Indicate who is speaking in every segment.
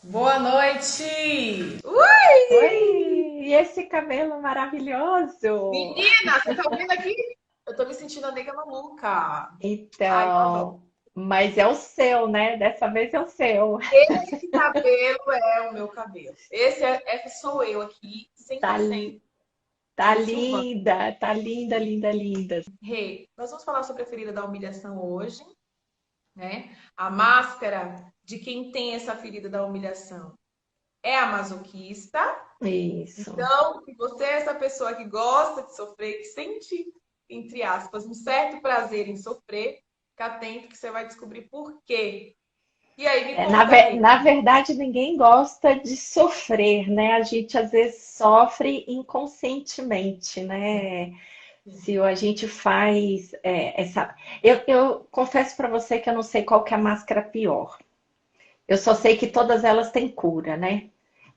Speaker 1: Boa noite!
Speaker 2: Oi, e esse cabelo maravilhoso.
Speaker 1: Menina, você tá vendo aqui? Eu tô me sentindo a nega maluca. Ai, eu adoro.
Speaker 2: Então, mas é o seu, né? Dessa vez é o seu.
Speaker 1: Esse cabelo é o meu cabelo. Sou eu aqui,
Speaker 2: Tá,
Speaker 1: 100%
Speaker 2: tá
Speaker 1: do Silvano.
Speaker 2: linda, tá linda, linda, linda.
Speaker 1: Rê, nós vamos falar sobre a ferida da humilhação hoje, né? A máscara de quem tem essa ferida da humilhação é a masoquista.
Speaker 2: Isso.
Speaker 1: Então, se você é essa pessoa que gosta de sofrer, que sente, entre aspas, um certo prazer em sofrer, fica atento que você vai descobrir por quê. E aí, me conta, Rê.
Speaker 2: Na verdade, ninguém gosta de sofrer, né? A gente às vezes sofre inconscientemente, né? Se a gente faz essa. Eu confesso para você que eu não sei qual que é a máscara pior. Eu só sei que todas elas têm cura, né?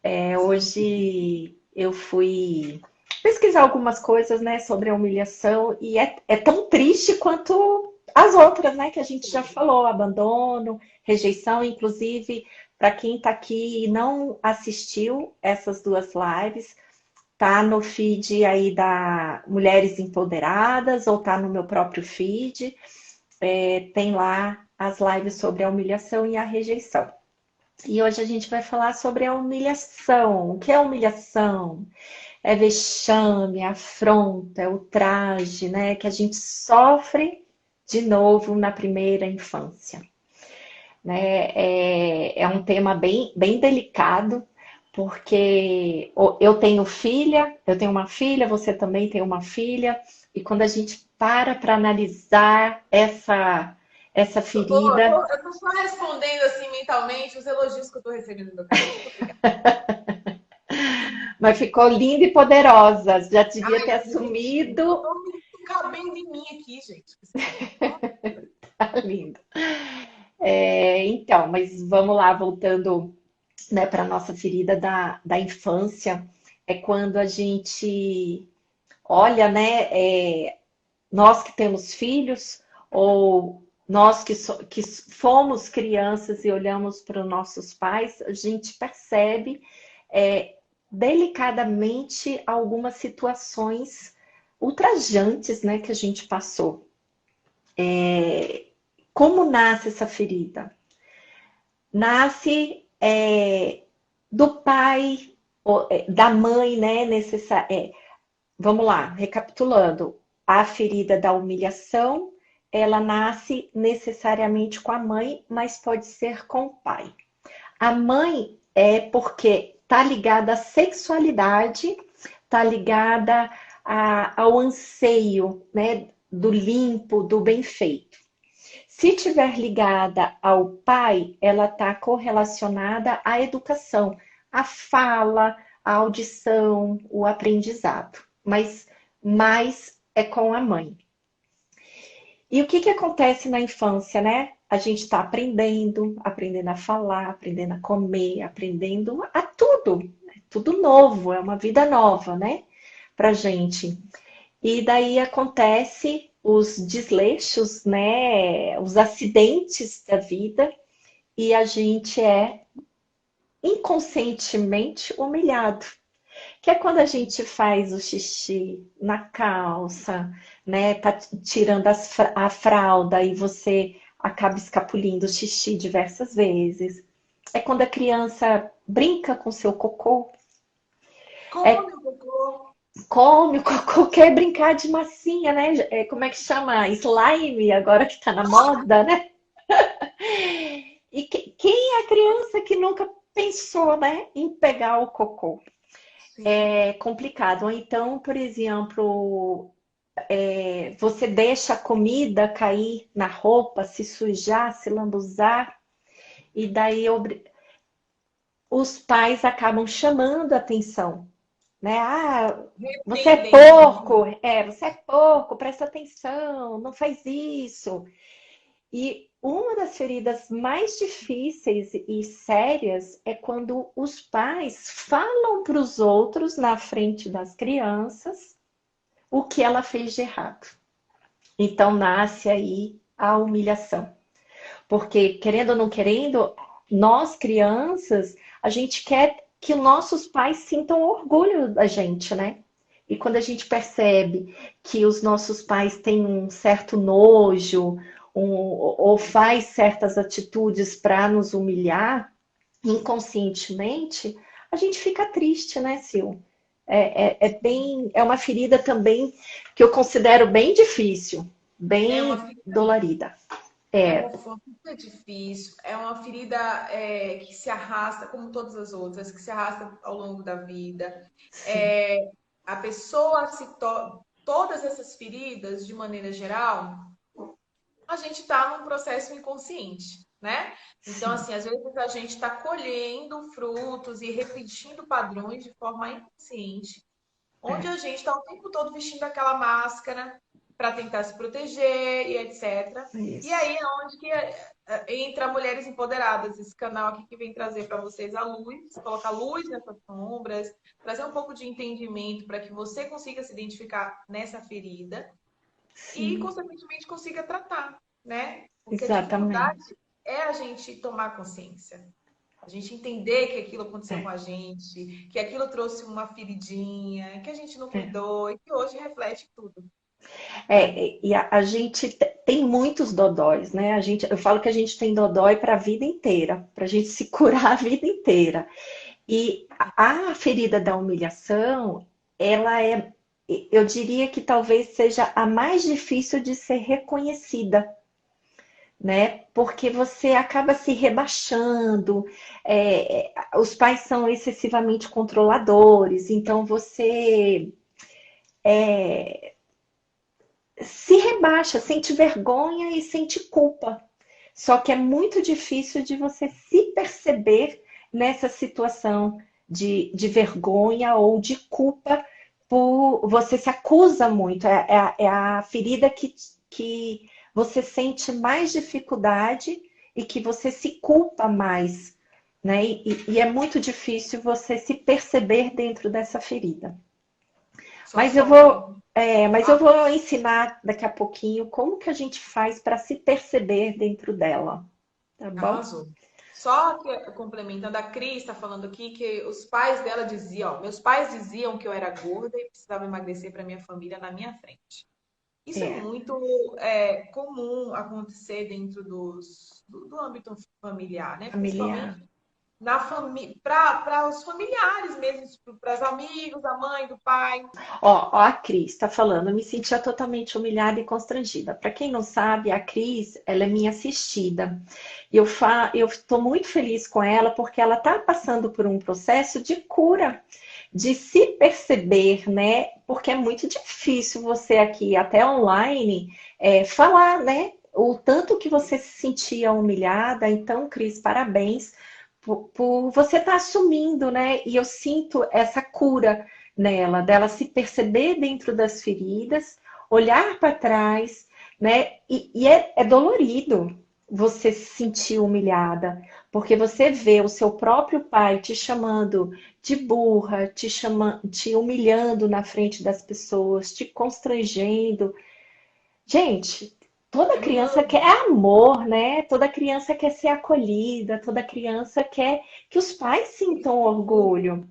Speaker 1: Sim.
Speaker 2: Hoje eu fui pesquisar algumas coisas, né, sobre a humilhação e é tão triste quanto as outras, né, que a gente já falou, abandono, rejeição, inclusive para quem está aqui e não assistiu essas duas lives, tá no feed aí da Mulheres Empoderadas ou tá no meu próprio feed, tem lá as lives sobre a humilhação e a rejeição. E hoje a gente vai falar sobre a humilhação. O que é humilhação? É vexame, é afronta, é ultraje, né? Que a gente sofre de novo na primeira infância, né? É um tema bem delicado, porque eu tenho filha, eu tenho uma filha, você também tem uma filha, e quando a gente para analisar essa ferida.
Speaker 1: Eu tô só respondendo assim mentalmente os elogios que eu tô recebendo no meu cabelo. Muito obrigada.
Speaker 2: Mas ficou linda e poderosa. Já devia ter
Speaker 1: Ai, gente, eu
Speaker 2: assumido.
Speaker 1: tô me cabendo em mim aqui, gente. Esse cabelo. Nossa.
Speaker 2: Tá lindo. Então, mas vamos lá, voltando, né, para a nossa ferida da infância. É quando a gente olha, né, nós que temos filhos, ou nós que fomos crianças e olhamos para os nossos pais, a gente percebe é, delicadamente algumas situações ultrajantes, né, que a gente passou. Como nasce essa ferida? Nasce do pai, da mãe, né? Vamos lá, recapitulando. A ferida da humilhação, ela nasce necessariamente com a mãe, mas pode ser com o pai. A mãe é porque está ligada à sexualidade, está ligada ao anseio, né, do limpo, do bem feito. Se tiver ligada ao pai, ela está correlacionada à educação, à fala, à audição, o aprendizado. Mas mais é com a mãe. E o que que acontece na infância, né? A gente está aprendendo a falar, aprendendo a comer, aprendendo a tudo. É tudo novo, é uma vida nova, né? Pra gente. E daí acontece os desleixos, né? Os acidentes da vida e a gente é inconscientemente humilhado. Que é quando a gente faz o xixi na calça, né? Tá tirando a fralda e você acaba escapulindo o xixi diversas vezes. É quando a criança brinca com seu cocô,
Speaker 1: Como,
Speaker 2: é
Speaker 1: meu cocô?
Speaker 2: come o cocô, quer brincar de massinha, né? Como é que chama? Slime, agora que tá na moda, né? E quem é a criança que nunca pensou, né, em pegar o cocô?
Speaker 1: Sim.
Speaker 2: É complicado. Ou então, por exemplo, você deixa a comida cair na roupa, se sujar, se lambuzar, e daí os pais acabam chamando a atenção, né? Ah,
Speaker 1: Repreendendo.
Speaker 2: você é porco, presta atenção, não faz isso. E uma das feridas mais difíceis e sérias é quando os pais falam para os outros na frente das crianças o que ela fez de errado. Então nasce aí a humilhação. Porque, querendo ou não querendo, nós, crianças, a gente quer que nossos pais sintam orgulho da gente, né? E quando a gente percebe que os nossos pais têm um certo nojo, ou faz certas atitudes para nos humilhar inconscientemente, a gente fica triste, né, Sil? É uma ferida também que eu considero bem difícil,
Speaker 1: É uma
Speaker 2: bem
Speaker 1: ferida,
Speaker 2: dolorida.
Speaker 1: é
Speaker 2: É,
Speaker 1: uma ferida difícil, é uma ferida que se arrasta, como todas as outras, que se arrasta ao longo da vida.
Speaker 2: sim,
Speaker 1: É, a pessoa todas essas feridas, de maneira geral, a gente está num processo inconsciente, né? Então,
Speaker 2: sim,
Speaker 1: assim, às vezes a gente está colhendo frutos e repetindo padrões de forma inconsciente, onde
Speaker 2: é,
Speaker 1: a gente está o tempo todo vestindo aquela máscara para tentar se proteger e etc. E
Speaker 2: isso.
Speaker 1: aí é onde que entra Mulheres Empoderadas, esse canal aqui que vem trazer para vocês a luz, colocar luz nessas sombras, trazer um pouco de entendimento para que você consiga se identificar nessa ferida e,
Speaker 2: Sim,
Speaker 1: consequentemente, consiga tratar, né? Porque a dificuldade
Speaker 2: exatamente.
Speaker 1: é a gente tomar consciência. A gente entender que aquilo aconteceu com
Speaker 2: É,
Speaker 1: a gente, que aquilo trouxe uma feridinha, que a gente não
Speaker 2: é.
Speaker 1: cuidou e que hoje reflete tudo, né?
Speaker 2: E a gente tem muitos dodóis, né? Eu falo que a gente tem dodói para a vida inteira, para a gente se curar a vida inteira. E a ferida da humilhação, ela é, eu diria que talvez seja a mais difícil de ser reconhecida, né? Porque você acaba se rebaixando, os pais são excessivamente controladores, então você se rebaixa, sente vergonha e sente culpa. Só que é muito difícil de você se perceber nessa situação de vergonha ou de culpa por você se acusa muito. É a ferida que você sente mais dificuldade e que você se culpa mais, né? E é muito difícil você se perceber dentro dessa ferida.
Speaker 1: Só
Speaker 2: Mas eu
Speaker 1: sofre.
Speaker 2: vou, mas eu vou ensinar daqui a pouquinho como que a gente faz para se perceber dentro dela, tá bom?
Speaker 1: Arrasou. Só que, complementando, a Cris está falando aqui que os pais dela diziam, ó, meus pais diziam que eu era gorda e precisava emagrecer para minha família na minha frente. Isso é
Speaker 2: É,
Speaker 1: muito comum acontecer dentro do âmbito familiar, né?
Speaker 2: familiar.
Speaker 1: Principalmente na família, para os familiares mesmo, para os amigos, a mãe, do pai.
Speaker 2: Ó, a Cris está falando, eu me sentia totalmente humilhada e constrangida. Para quem não sabe, a Cris, ela é minha assistida. Eu estou muito feliz com ela porque ela está passando por um processo de cura, de se perceber, né? Porque é muito difícil você aqui, até online, falar, né? O tanto que você se sentia humilhada. Então, Cris, parabéns por você estar assumindo, né? E eu sinto essa cura nela, dela se perceber dentro das feridas, olhar para trás, né? E é dolorido você se sentir humilhada, porque você vê o seu próprio pai te chamando de burra, te humilhando na frente das pessoas, te constrangendo. Gente, toda
Speaker 1: É
Speaker 2: criança
Speaker 1: humano.
Speaker 2: quer amor, né? Toda criança quer ser acolhida, toda criança quer que os pais sintam orgulho.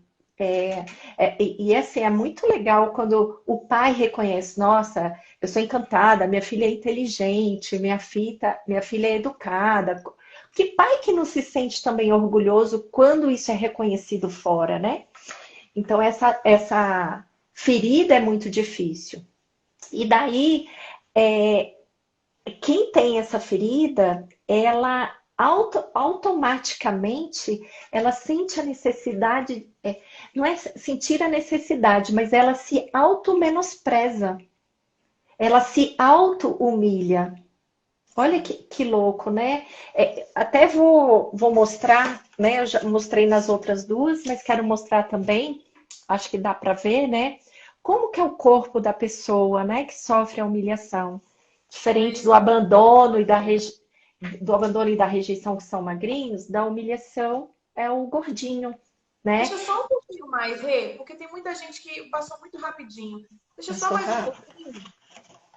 Speaker 2: É, assim, é muito legal quando o pai reconhece, nossa, eu sou encantada, minha filha é inteligente, minha filha é educada. Que pai que não se sente também orgulhoso quando isso é reconhecido fora, né? Então, essa ferida é muito difícil. E daí, é, quem tem essa ferida, ela automaticamente ela sente a necessidade, não é sentir a necessidade, mas ela se auto-menospreza, ela se auto-humilha. Olha que louco, né? Até vou mostrar, né? Eu já mostrei nas outras duas, mas quero mostrar também, acho que dá para ver, né? Como que é o corpo da pessoa, né, que sofre a humilhação.
Speaker 1: É
Speaker 2: Diferente
Speaker 1: isso que eu
Speaker 2: do abandono e da rejeição, que são magrinhos, da humilhação é o gordinho, né?
Speaker 1: Deixa só um pouquinho mais, Rê, porque tem muita gente que passou muito rapidinho. Deixa só
Speaker 2: Passou
Speaker 1: mais um
Speaker 2: rápido.
Speaker 1: pouquinho.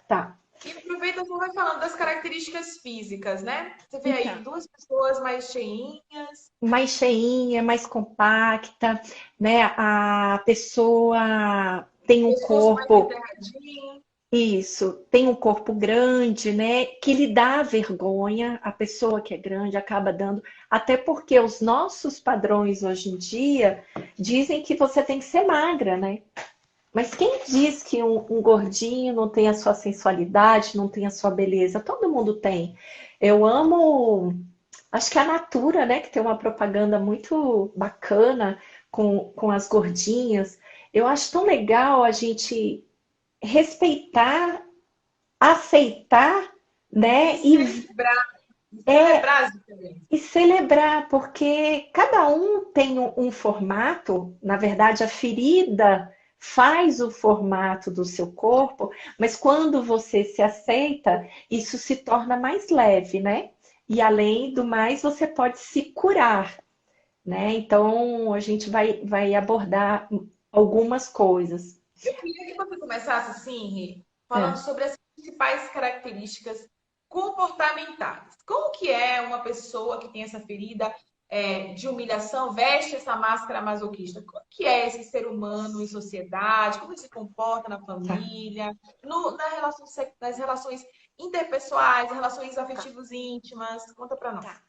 Speaker 2: Tá.
Speaker 1: E aproveita, você vai falando das características físicas, né? Você vê aí
Speaker 2: Então,
Speaker 1: duas pessoas mais cheinhas,
Speaker 2: mais cheinha, mais compacta, né? A pessoa tem um
Speaker 1: pescoço mais
Speaker 2: corpo,
Speaker 1: enterradinho.
Speaker 2: isso, tem um corpo grande, né? Que lhe dá vergonha. A pessoa que é grande acaba dando, até porque os nossos padrões hoje em dia dizem que você tem que ser magra, né? Mas quem diz que um gordinho não tem a sua sensualidade, não tem a sua beleza? Todo mundo tem. Eu amo, acho que a Natura, né, que tem uma propaganda muito bacana com as gordinhas. Eu acho tão legal a gente respeitar, aceitar,
Speaker 1: E
Speaker 2: né, é,
Speaker 1: celebrar as diferenças.
Speaker 2: e celebrar, porque cada um tem um formato, na verdade, a ferida faz o formato do seu corpo, mas quando você se aceita, isso se torna mais leve, né? E além do mais, você pode se curar, né? Então, a gente vai abordar algumas coisas.
Speaker 1: Eu queria que você começasse assim, Rê, falando
Speaker 2: É,
Speaker 1: sobre as principais características comportamentais. Como que é uma pessoa que tem essa ferida de humilhação, veste essa máscara masoquista? Como que é esse ser humano em sociedade? Como ele se comporta na
Speaker 2: tá,
Speaker 1: família, nas relações interpessoais, relações afetivas íntimas? Conta pra nós.
Speaker 2: tá.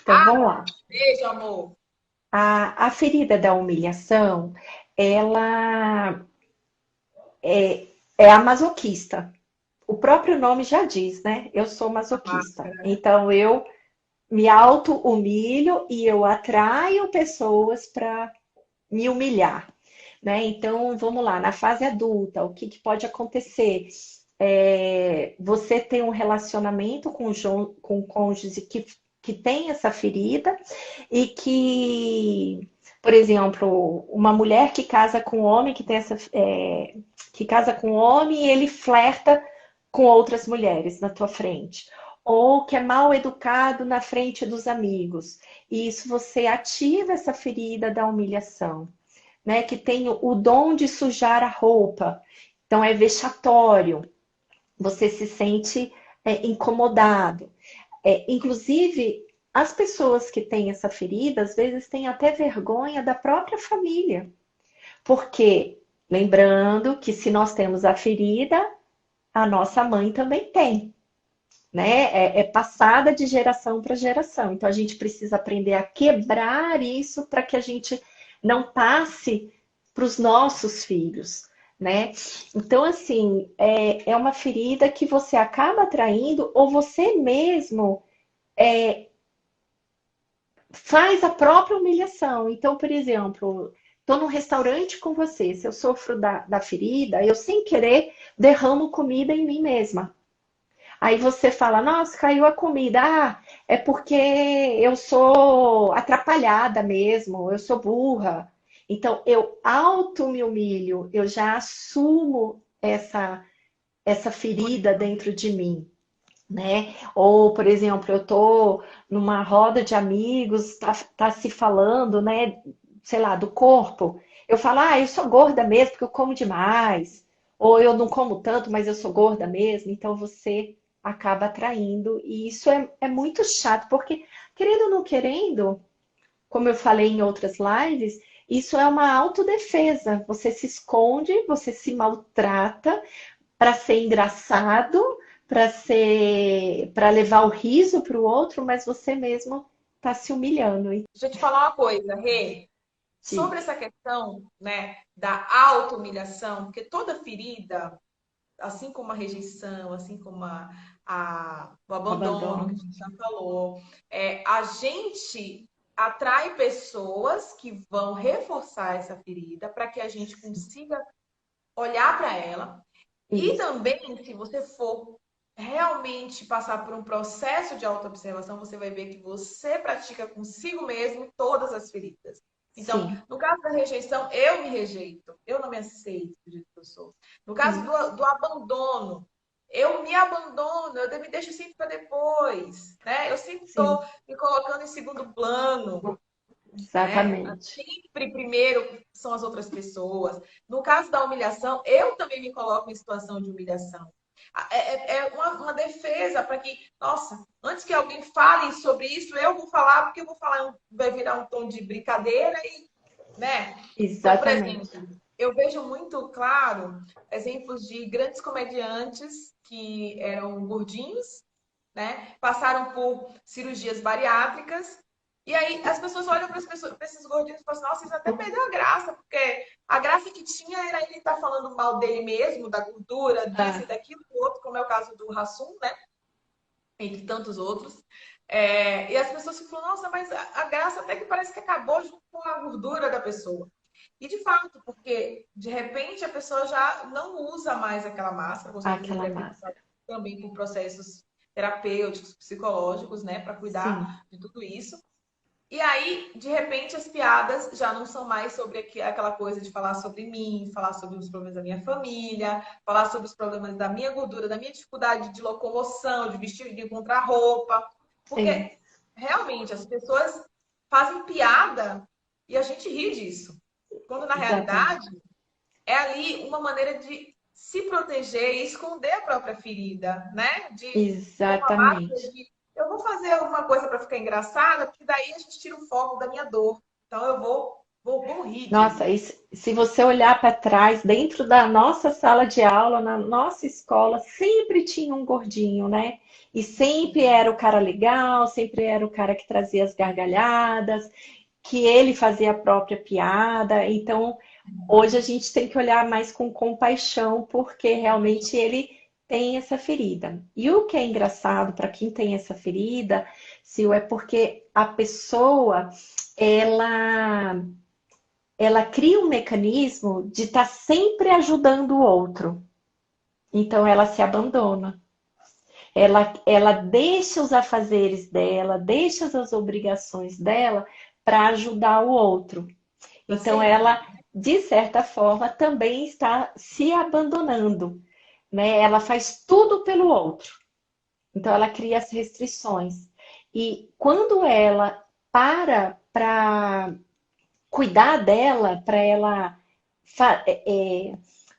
Speaker 2: Então, vamos lá.
Speaker 1: Beijo, amor.
Speaker 2: A ferida da humilhação, ela é a masoquista. O próprio nome já diz, né? Eu sou
Speaker 1: A
Speaker 2: masoquista.
Speaker 1: máscara, né?
Speaker 2: Então eu me auto-humilho e eu atraio pessoas para me humilhar, né? Então vamos lá, na fase adulta, o que pode acontecer? Você tem um relacionamento com o cônjuge que tem essa ferida e que, por exemplo, uma mulher que casa com um homem que tem que casa com um homem e ele flerta com outras mulheres na tua frente. Ou que é mal educado na frente dos amigos. E isso você ativa essa ferida da humilhação, né? Que tem o dom de sujar a roupa. Então é vexatório. Você se sente incomodado. Inclusive, as pessoas que têm essa ferida, às vezes têm até vergonha da própria família. Porque, lembrando que se nós temos a ferida, a nossa mãe também tem, né? É passada de geração para geração. Então a gente precisa aprender a quebrar isso para que a gente não passe para os nossos filhos, né? Então, assim, é uma ferida que você acaba atraindo ou você mesmo faz a própria humilhação. Então, por exemplo, estou num restaurante com você, se eu sofro da ferida, eu sem querer derramo comida em mim mesma. Aí você fala, nossa, caiu a comida. Ah, é porque eu sou atrapalhada mesmo, eu sou burra. Então, eu auto me humilho, eu já assumo essa ferida dentro de mim, né? Ou, por exemplo, eu tô numa roda de amigos, tá se falando, né, sei lá, do corpo. Eu falo, eu sou gorda mesmo, porque eu como demais. Ou eu não como tanto, mas eu sou gorda mesmo. Então você acaba atraindo. E isso é muito chato, porque, querendo ou não querendo, como eu falei em outras lives, isso é uma autodefesa. Você se esconde, você se maltrata para ser engraçado, para levar o riso para o outro, mas você mesmo está se humilhando. E
Speaker 1: Deixa eu te falar uma coisa, Rê. Sobre
Speaker 2: diz,
Speaker 1: essa questão, né, da auto-humilhação, porque toda ferida, assim como a rejeição, assim como o abandono, que a
Speaker 2: abandono.
Speaker 1: gente já falou, a gente atrai pessoas que vão reforçar essa ferida para que a gente consiga olhar para ela. E
Speaker 2: Isso,
Speaker 1: também, se você for realmente passar por um processo de autoobservação, você vai ver que você pratica consigo mesmo todas as feridas. Então,
Speaker 2: sim.
Speaker 1: no caso da rejeição, eu me rejeito, eu não me aceito do jeito que eu sou. No caso
Speaker 2: Isso,
Speaker 1: do abandono, eu me abandono, eu me deixo sempre para depois, né? Eu sempre
Speaker 2: sim,
Speaker 1: estou me colocando em segundo plano, né?
Speaker 2: exatamente.
Speaker 1: Sempre primeiro são as outras pessoas. No caso da humilhação, eu também me coloco em situação de humilhação. É uma defesa para que, nossa, antes que alguém fale sobre isso, eu vou falar, porque eu vou falar, vai virar um tom de brincadeira e, né? Então, por
Speaker 2: Exatamente.
Speaker 1: exemplo, eu vejo muito claro exemplos de grandes comediantes que eram gordinhos, né? Passaram por cirurgias bariátricas. E aí as pessoas olham para esses gordinhos e falam assim, nossa, isso até perdeu a graça, porque a graça que tinha era ele estar falando mal dele mesmo, da gordura, disso e
Speaker 2: Ah,
Speaker 1: daquilo, do outro, como é o caso do Hassum, né? Entre tantos outros. E as pessoas falam, nossa, mas a graça até que parece que acabou junto com a gordura da pessoa. E de fato, porque de repente a pessoa já não usa mais aquela máscara, com certeza
Speaker 2: aquela
Speaker 1: deve ter
Speaker 2: massa.
Speaker 1: passado também por processos terapêuticos, psicológicos, né, para
Speaker 2: Sim,
Speaker 1: cuidar de tudo isso. E aí, de repente, as piadas já não são mais sobre aquela coisa de falar sobre mim, falar sobre os problemas da minha família, falar sobre os problemas da minha gordura, da minha dificuldade de locomoção, de vestir, de encontrar roupa.
Speaker 2: sim,
Speaker 1: Porque realmente as pessoas fazem piada e a gente ri disso. Quando na
Speaker 2: exatamente.
Speaker 1: realidade é ali uma maneira de se proteger e esconder a própria ferida, né? De uma máscara
Speaker 2: Exatamente.
Speaker 1: de eu vou fazer alguma coisa para ficar engraçada, porque daí a gente tira o foco da minha dor. Então eu vou rir disso.
Speaker 2: Nossa, se você olhar para trás, dentro da nossa sala de aula, na nossa escola, sempre tinha um gordinho, né? E sempre era o cara legal, sempre era o cara que trazia as gargalhadas, que ele fazia a própria piada. Então, hoje a gente tem que olhar mais com compaixão, porque realmente ele tem essa ferida. E o que é engraçado para quem tem essa ferida, Sil, é porque a pessoa, ela ela cria um mecanismo de estar sempre ajudando o outro. Então ela se abandona. Ela deixa os afazeres dela, deixa as obrigações dela para ajudar o outro.
Speaker 1: Para
Speaker 2: Então
Speaker 1: servir.
Speaker 2: ela, de certa forma, também está se abandonando, né? Ela faz tudo pelo outro. Então ela cria as restrições. E quando ela para cuidar dela, para ela,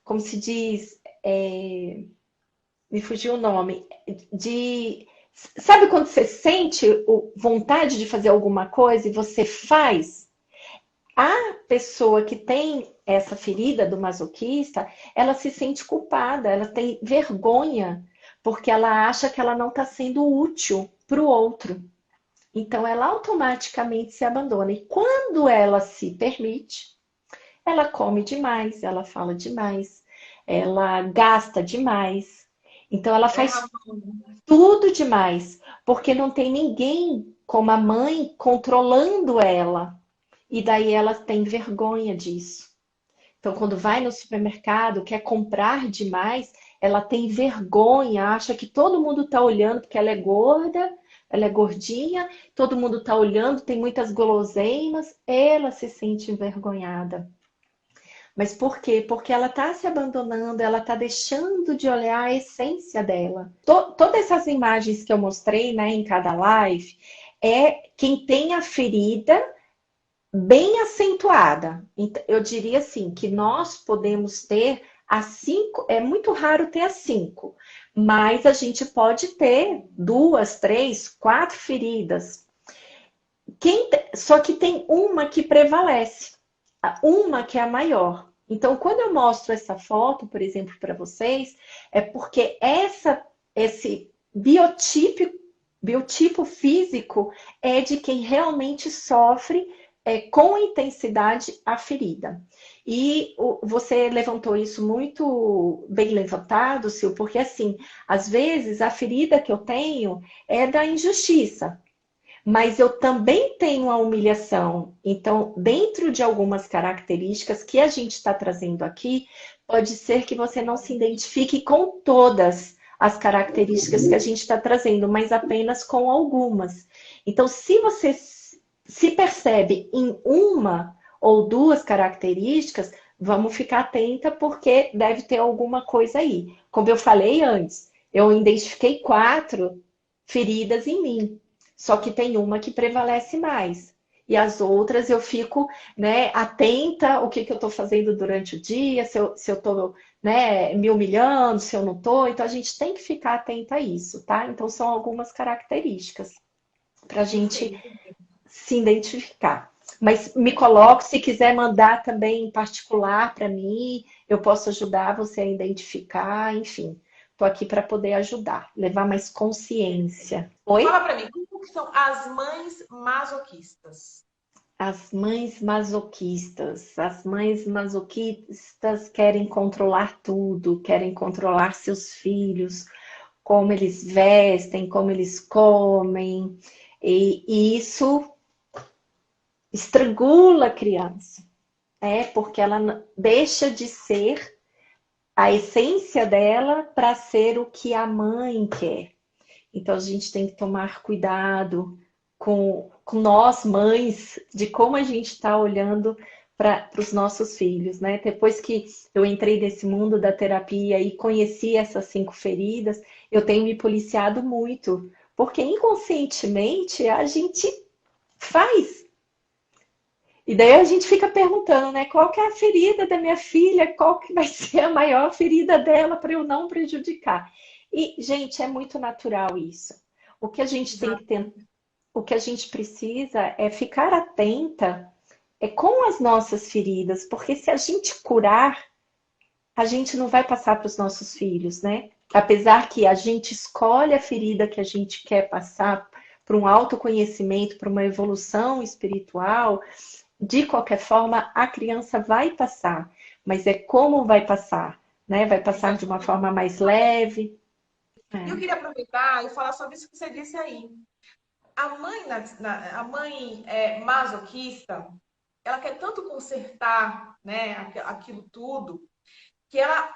Speaker 2: como se diz, me fugiu o nome, de. Sabe quando você sente vontade de fazer alguma coisa e você faz? A pessoa que tem essa ferida do masoquista, ela se sente culpada, ela tem vergonha, porque ela acha que ela não está sendo útil para o outro. Então, ela automaticamente se abandona. E quando ela se permite, ela come demais, ela fala demais, ela gasta demais. Então, ela
Speaker 1: Erra
Speaker 2: faz tudo demais, porque não tem ninguém como a mãe controlando ela. E daí ela tem vergonha disso. Então, quando vai no supermercado, quer comprar demais, ela tem vergonha, acha que todo mundo está olhando porque ela é gorda, ela é gordinha, todo mundo está olhando, tem muitas guloseimas, ela se sente envergonhada. Mas por quê? Porque ela está se abandonando, ela está deixando de olhar a essência dela. Todas essas imagens que eu mostrei, né, em cada live, é quem tem a ferida bem acentuada. Então, eu diria assim, que nós podemos ter as cinco, é muito raro ter as cinco, mas a gente pode ter duas, três, quatro feridas. Só que tem uma que prevalece, uma que é a maior. Então, quando eu mostro essa foto, por exemplo, para vocês, é porque esse biotipo físico é de quem realmente sofre com intensidade a ferida. E você levantou isso muito bem levantado, Sil, porque assim, às vezes a ferida que eu tenho é da injustiça, mas eu também tenho a humilhação. Então, dentro de algumas características que a gente está trazendo aqui, pode ser que você não se identifique com todas as características que a gente está trazendo, mas apenas com algumas. Então, se você se percebe em uma ou duas características, vamos ficar atenta porque deve ter alguma coisa aí. Como eu falei antes, eu identifiquei quatro feridas em mim. Só que tem uma que prevalece mais. E as outras eu fico, né, atenta o que eu estou fazendo durante o dia, se eu estou né, me humilhando se eu não tô. Então a gente tem que ficar atenta a isso, tá? Então são algumas características para a gente
Speaker 1: Perfeito.
Speaker 2: se identificar. Mas me coloque, se quiser mandar também em particular para mim, eu posso ajudar você a identificar, enfim. Estou aqui para poder ajudar, levar mais consciência.
Speaker 1: Fala
Speaker 2: Oi?
Speaker 1: para mim, o que são as mães masoquistas?
Speaker 2: As mães masoquistas. As mães masoquistas querem controlar tudo, querem controlar seus filhos, como eles vestem, como eles comem, e isso estrangula a criança. Porque ela deixa de ser a essência dela para ser o que a mãe quer. Então a gente tem que tomar cuidado com nós, mães, de como a gente está olhando para os nossos filhos, né? Depois que eu entrei nesse mundo da terapia e conheci essas 5 feridas, eu tenho me policiado muito, porque inconscientemente a gente faz. E daí a gente fica perguntando, né? Qual que é a ferida da minha filha? Qual que vai ser a maior ferida dela para eu não prejudicar? E, gente, é muito natural isso. O que a gente tem que
Speaker 1: Exato.
Speaker 2: ter, o que a gente precisa é ficar atenta com as nossas feridas, porque se a gente curar, a gente não vai passar para os nossos filhos, né? Apesar que a gente escolhe a ferida que a gente quer passar para um autoconhecimento, para uma evolução espiritual, de qualquer forma, a criança vai passar, mas é como vai passar, né? Vai passar de uma forma mais leve.
Speaker 1: E eu
Speaker 2: É.
Speaker 1: queria aproveitar e falar sobre isso que você disse aí. A mãe masoquista, ela quer tanto consertar, né, aquilo tudo, que ela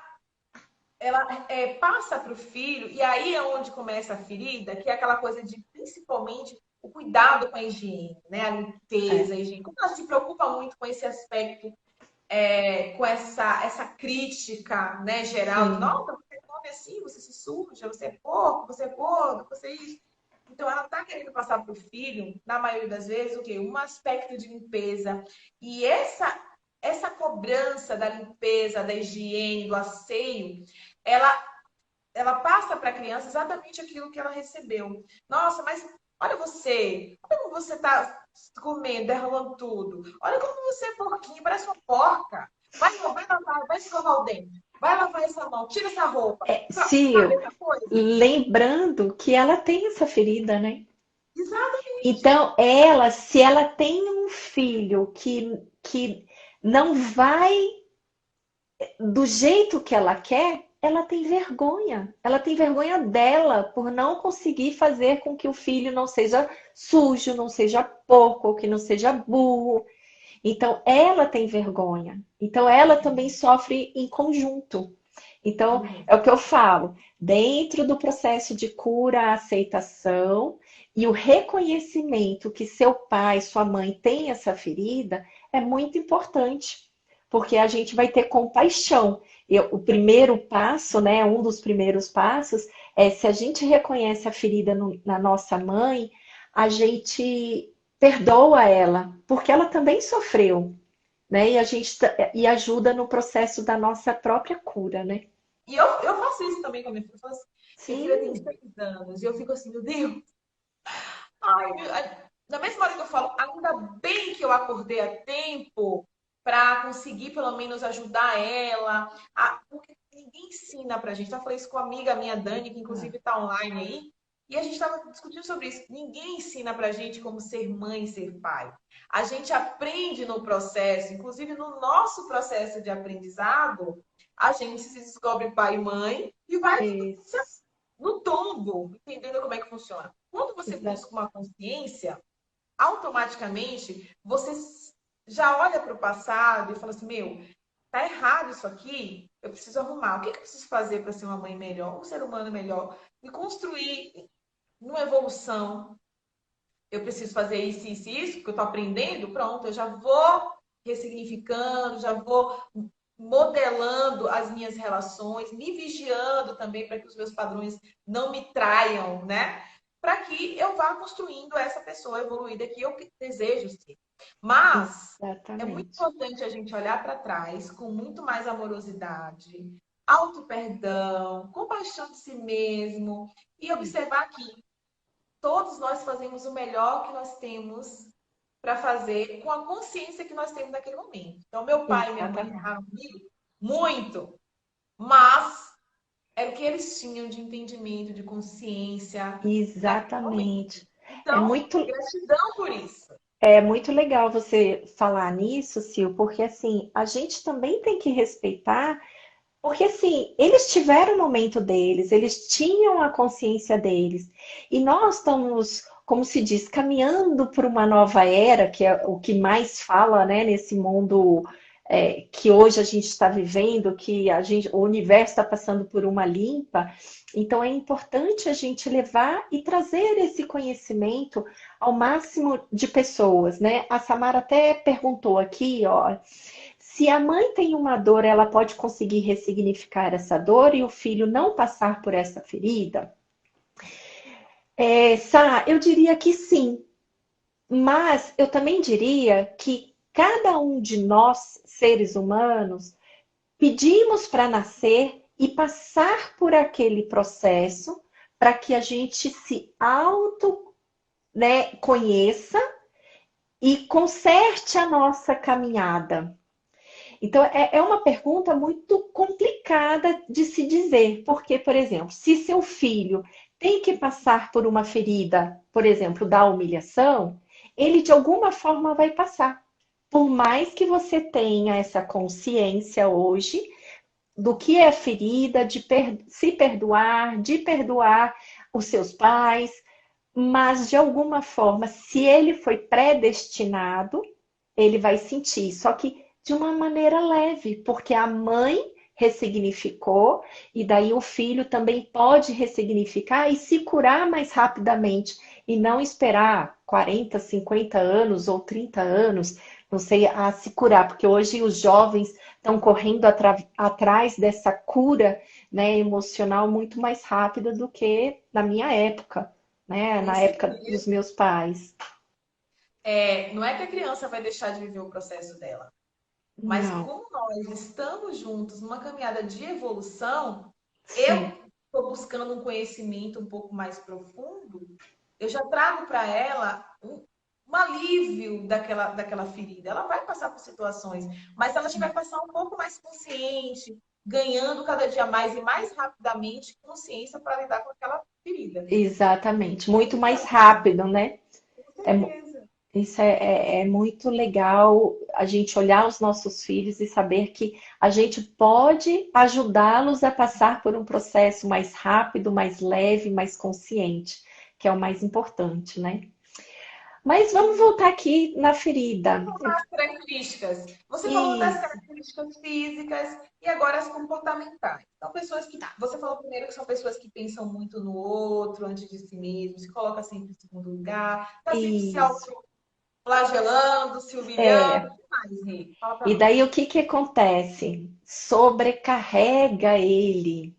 Speaker 1: passa para o filho, e aí é onde começa a ferida, que é aquela coisa de, principalmente, o cuidado com a higiene, né, a limpeza,
Speaker 2: É.
Speaker 1: a higiene. Como ela se preocupa muito com esse aspecto, com essa crítica, né, geral, de,
Speaker 2: Sim.
Speaker 1: nossa, você come assim, você se suja, você é gordo, você é isso. Então, ela está querendo passar para o filho, na maioria das vezes, o quê? Um aspecto de limpeza. E essa cobrança da limpeza, da higiene, do asseio, ela, ela passa para a criança exatamente aquilo que ela recebeu. Nossa, mas olha como você está comendo, derramando tudo. Olha como você é porquinho, parece uma porca. Vai lavar, vai escovar o dente. Vai lavar essa mão, tira essa roupa. Sabe
Speaker 2: Ciro,
Speaker 1: essa coisa?
Speaker 2: lembrando que ela tem essa ferida, né?
Speaker 1: Exatamente.
Speaker 2: Então, ela, se ela tem um filho que não vai do jeito que ela quer, ela tem vergonha. Ela tem vergonha dela por não conseguir fazer com que o filho não seja sujo, não seja porco, ou que não seja burro. Então, ela tem vergonha. Então, ela também sofre em conjunto. Então,
Speaker 1: Uhum.
Speaker 2: é o que eu falo, dentro do processo de cura, a aceitação e o reconhecimento que seu pai, sua mãe tem essa ferida é muito importante, porque a gente vai ter compaixão. O primeiro passo, né, um dos primeiros passos, é se a gente reconhece a ferida na nossa mãe, a gente perdoa ela, porque ela também sofreu, né? E a gente e ajuda no processo da nossa própria cura, né?
Speaker 1: E eu faço isso também com a minha filha. Eu falo assim, minha filha tem
Speaker 2: Sim,
Speaker 1: 6 anos. E eu fico assim, meu Deus. Ai, na mesma hora que eu falo, ainda bem que eu acordei a tempo para conseguir pelo menos ajudar ela. Porque ninguém ensina pra gente. Eu falei isso com uma amiga minha, Dani, que inclusive está online aí. E a gente estava discutindo sobre isso. Ninguém ensina pra gente como ser mãe e ser pai. A gente aprende no processo, inclusive no nosso processo de aprendizado, a gente se descobre pai e mãe e vai
Speaker 2: isso,
Speaker 1: no tombo, entendendo como é que funciona. Quando você
Speaker 2: exato.
Speaker 1: busca uma consciência, automaticamente você já olha para o passado e fala assim: meu, tá errado isso aqui, eu preciso arrumar. O que eu preciso fazer para ser uma mãe melhor, um ser humano melhor? Me construir numa evolução. Eu preciso fazer isso, isso, isso, porque eu estou aprendendo. Pronto, eu já vou ressignificando, já vou modelando as minhas relações, me vigiando também para que os meus padrões não me traiam, né? Para que eu vá construindo essa pessoa evoluída que eu desejo ser. Mas é muito
Speaker 2: Exatamente.
Speaker 1: importante a gente olhar para trás com muito mais amorosidade, auto-perdão, compaixão de si mesmo e observar que todos nós fazemos o melhor que nós temos para fazer com a consciência que nós temos naquele momento. Então, meu pai e minha mãe
Speaker 2: Exatamente.
Speaker 1: erraram comigo muito, mas era o que eles tinham de entendimento, de consciência naquele momento.
Speaker 2: Exatamente. É
Speaker 1: Então,
Speaker 2: muito,
Speaker 1: gratidão por isso.
Speaker 2: é muito legal você falar nisso, Sil, porque assim, a gente também tem que respeitar, porque assim, eles tiveram o momento deles, eles tinham a consciência deles, e nós estamos, como se diz, caminhando por uma nova era, que é o que mais fala, né, nesse mundo que hoje a gente está vivendo, que o universo está passando por uma limpa. Então é importante a gente levar e trazer esse conhecimento ao máximo de pessoas, né? A Samara até perguntou aqui, ó, se a mãe tem uma dor, ela pode conseguir ressignificar essa dor e o filho não passar por essa ferida? Sá, eu diria que sim, mas eu também diria que cada um de nós, seres humanos, pedimos para nascer e passar por aquele processo para que a gente se auto, né, conheça e conserte a nossa caminhada. Então, é uma pergunta muito complicada de se dizer, porque, por exemplo, se seu filho tem que passar por uma ferida, por exemplo, da humilhação, ele de alguma forma vai passar. Por mais que você tenha essa consciência hoje do que é ferida, de se perdoar, de perdoar os seus pais, mas de alguma forma, se ele foi predestinado, ele vai sentir. Só que de uma maneira leve, porque a mãe ressignificou e daí o filho também pode ressignificar e se curar mais rapidamente e não esperar 40, 50 anos ou 30 anos, não sei, a se curar, porque hoje os jovens estão correndo atrás dessa cura, né, emocional muito mais rápida do que na minha época, né,
Speaker 1: Com
Speaker 2: na época dos
Speaker 1: certeza.
Speaker 2: meus pais.
Speaker 1: Não é que a criança vai deixar de viver o processo dela, mas
Speaker 2: Não,
Speaker 1: como nós estamos juntos numa caminhada de evolução, eu
Speaker 2: sim.
Speaker 1: estou buscando um conhecimento um pouco mais profundo, eu já trago para ela um alívio daquela ferida. Ela vai passar por situações, mas ela já vai passar um pouco mais consciente, ganhando cada dia mais e mais rapidamente consciência para lidar com aquela ferida.
Speaker 2: Exatamente, muito mais
Speaker 1: Então,
Speaker 2: rápido, né?
Speaker 1: com
Speaker 2: É,
Speaker 1: certeza.
Speaker 2: isso é muito legal a gente olhar os nossos filhos e saber que a gente pode ajudá-los a passar por um processo mais rápido, mais leve, mais consciente, que é o mais importante, né? Mas vamos voltar aqui na ferida.
Speaker 1: As características. Você falou das
Speaker 2: Isso,
Speaker 1: características físicas e agora as comportamentais. São pessoas que. Você falou primeiro que são pessoas que pensam muito no outro antes de si mesmo, se coloca sempre em segundo lugar, está sempre se
Speaker 2: isso.
Speaker 1: autoflagelando, se humilhando.
Speaker 2: É.
Speaker 1: O que mais, Rê? Fala pra
Speaker 2: E
Speaker 1: nós.
Speaker 2: daí o que que acontece? Sobrecarrega ele.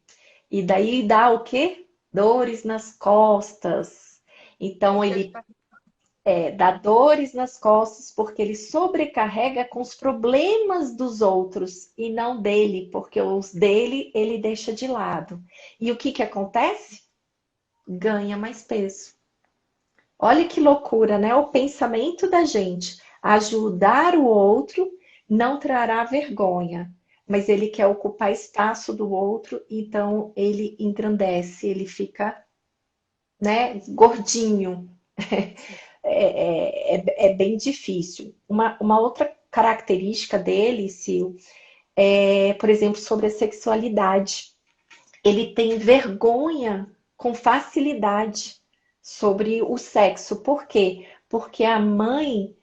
Speaker 2: E daí dá o quê? Dores nas costas. Então
Speaker 1: Porque
Speaker 2: ele dá dores nas costas porque ele sobrecarrega com os problemas dos outros e não dele, porque os dele ele deixa de lado. E o que que acontece? Ganha mais peso. Olha que loucura, né? O pensamento da gente. Ajudar o outro não trará vergonha, mas ele quer ocupar espaço do outro, então ele engrandece, ele fica, né, gordinho. É bem difícil. Uma outra característica dele, Sil, por exemplo, sobre a sexualidade. Ele tem vergonha com facilidade sobre o sexo. Por quê? Porque a mãe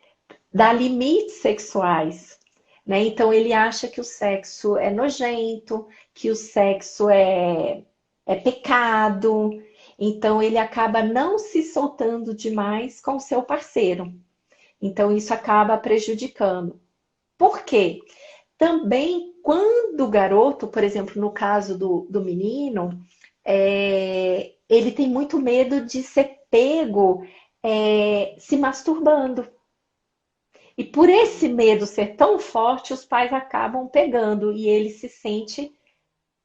Speaker 2: dá limites sexuais, né? Então ele acha que o sexo é nojento, que o sexo é pecado. Então ele acaba não se soltando demais com o seu parceiro. Então isso acaba prejudicando. Por quê? Também quando o garoto, por exemplo, no caso do menino, ele tem muito medo de ser pego se masturbando. E por esse medo ser tão forte, os pais acabam pegando e ele se sente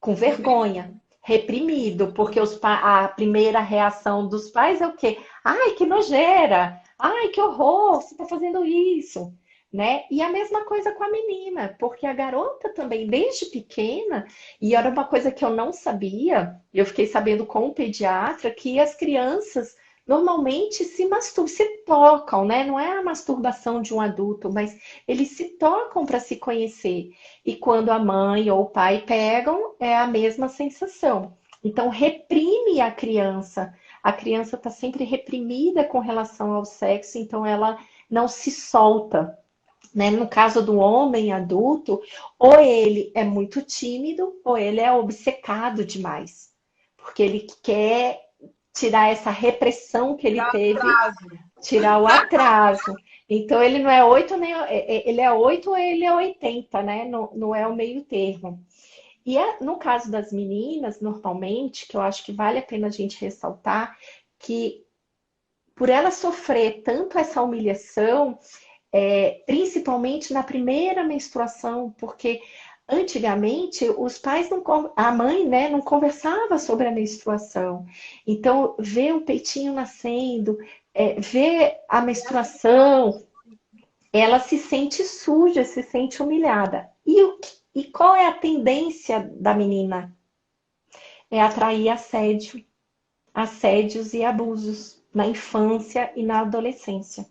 Speaker 2: com vergonha, reprimido, porque a primeira reação dos pais é o quê? Ai, que nojeira! Ai, que horror! Você está fazendo isso, né? E a mesma coisa com a menina, porque a garota também, desde pequena, e era uma coisa que eu não sabia, e eu fiquei sabendo com o pediatra, que as crianças normalmente se tocam, né? Não é a masturbação de um adulto, mas eles se tocam para se conhecer. E quando a mãe ou o pai pegam, é a mesma sensação. Então, reprime a criança. A criança está sempre reprimida com relação ao sexo, então ela não se solta. Né? No caso do homem adulto, ou ele é muito tímido, ou ele é obcecado demais. Porque ele quer tirar essa repressão que ele
Speaker 1: Dá
Speaker 2: teve,
Speaker 1: atraso.
Speaker 2: tirar o atraso. Então ele não é 8 nem ele é 8 ou ele é 80, né? Não, não é o meio termo. E no caso das meninas, normalmente, que eu acho que vale a pena a gente ressaltar, que por ela sofrer tanto essa humilhação, principalmente na primeira menstruação, porque antigamente os pais não, a mãe, né, não conversava sobre a menstruação. Então, ver o peitinho nascendo, ver a menstruação, ela se sente suja, se sente humilhada. E qual é a tendência da menina? É atrair assédio, assédios e abusos na infância e na adolescência.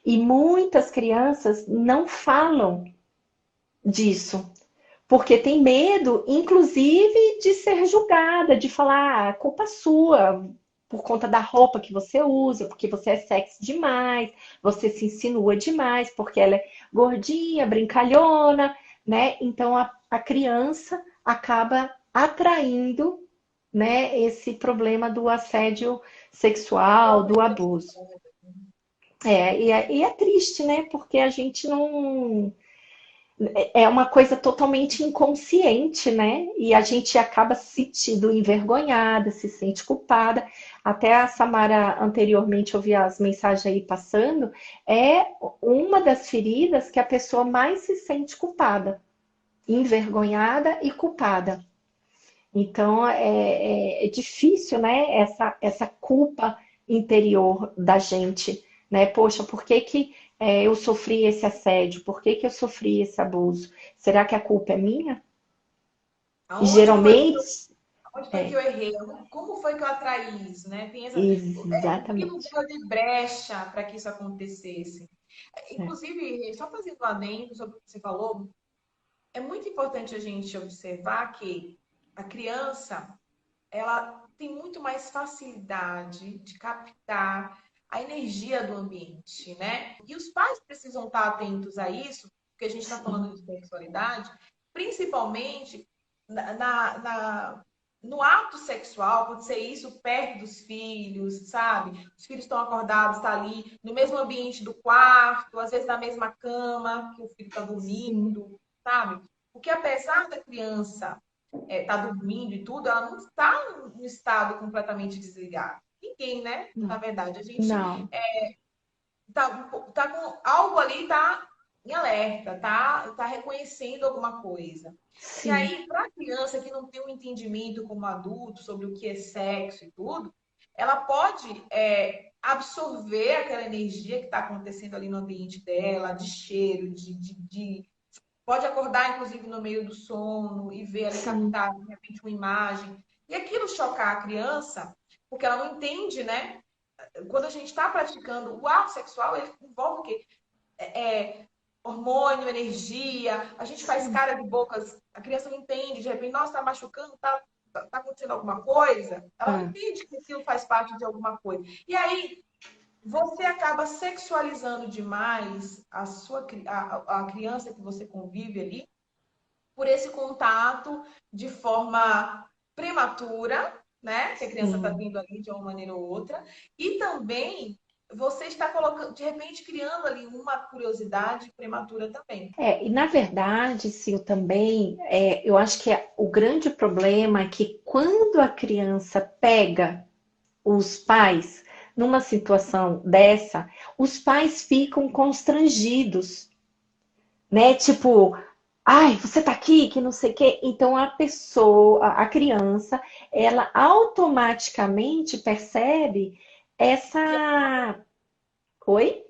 Speaker 2: E muitas crianças não falam disso, porque tem medo, inclusive, de ser julgada, de falar, culpa sua, por conta da roupa que você usa, porque você é sexy demais, você se insinua demais, porque ela é gordinha, brincalhona, né? Então a criança acaba atraindo, né, esse problema do assédio sexual, do abuso. E é triste, né? Porque a gente não. É uma coisa totalmente inconsciente, né? E a gente acaba se sentindo envergonhada, se sente culpada. Até a Samara anteriormente eu vi as mensagens aí passando. É uma das feridas que a pessoa mais se sente culpada, envergonhada e culpada. Então é difícil, né? Essa culpa interior da gente, né? Poxa, por que que eu sofri esse assédio? Por que que eu sofri esse abuso? Será que a culpa é minha? E
Speaker 1: Aonde foi,
Speaker 2: geralmente,
Speaker 1: onde foi que
Speaker 2: é,
Speaker 1: eu errei? Como foi que eu atraí isso, né? O que não
Speaker 2: exatamente.
Speaker 1: deu de brecha para que isso acontecesse?
Speaker 2: É.
Speaker 1: Inclusive, só fazendo um adendo sobre o que você falou, é muito importante a gente observar que a criança, ela tem muito mais facilidade de captar a energia do ambiente, né? E os pais precisam estar atentos a isso, porque a gente está falando de sexualidade, principalmente no ato sexual, pode ser isso perto dos filhos, sabe? Os filhos estão acordados, está ali no mesmo ambiente do quarto, às vezes na mesma cama que o filho está
Speaker 2: Sim,
Speaker 1: dormindo, sabe? Porque apesar da criança tá dormindo e tudo, ela não está no estado completamente desligado. Ninguém, né? Na
Speaker 2: não,
Speaker 1: verdade, a gente
Speaker 2: não,
Speaker 1: tá com algo ali, tá em alerta, tá reconhecendo alguma coisa. E
Speaker 2: sim,
Speaker 1: aí, para a criança que não tem um entendimento como adulto sobre o que é sexo e tudo, ela pode absorver aquela energia que está acontecendo ali no ambiente dela, de cheiro, pode acordar, inclusive, no meio do sono e ver ali,
Speaker 2: sim,
Speaker 1: captar, de repente, uma imagem. E aquilo chocar a criança, porque ela não entende, né? Quando a gente está praticando o ato sexual, ele envolve o quê? Hormônio, energia, a gente faz
Speaker 2: sim,
Speaker 1: cara de bocas, a criança não entende, de repente, nossa, tá machucando, tá acontecendo alguma coisa, ela não
Speaker 2: é,
Speaker 1: entende que aquilo faz parte de alguma coisa. E aí, você acaba sexualizando demais a criança que você convive ali, por esse contato de forma prematura, né? Que a criança está
Speaker 2: sim.
Speaker 1: vindo ali de uma maneira ou outra, e também você está colocando, de repente, criando ali uma curiosidade prematura também.
Speaker 2: E na verdade, Sil, também, eu acho que o grande problema é que quando a criança pega os pais numa situação dessa, os pais ficam constrangidos, né? Tipo, ai, você tá aqui, que não sei o quê. Então a pessoa, a criança, ela automaticamente percebe
Speaker 1: Que
Speaker 2: essa. Oi?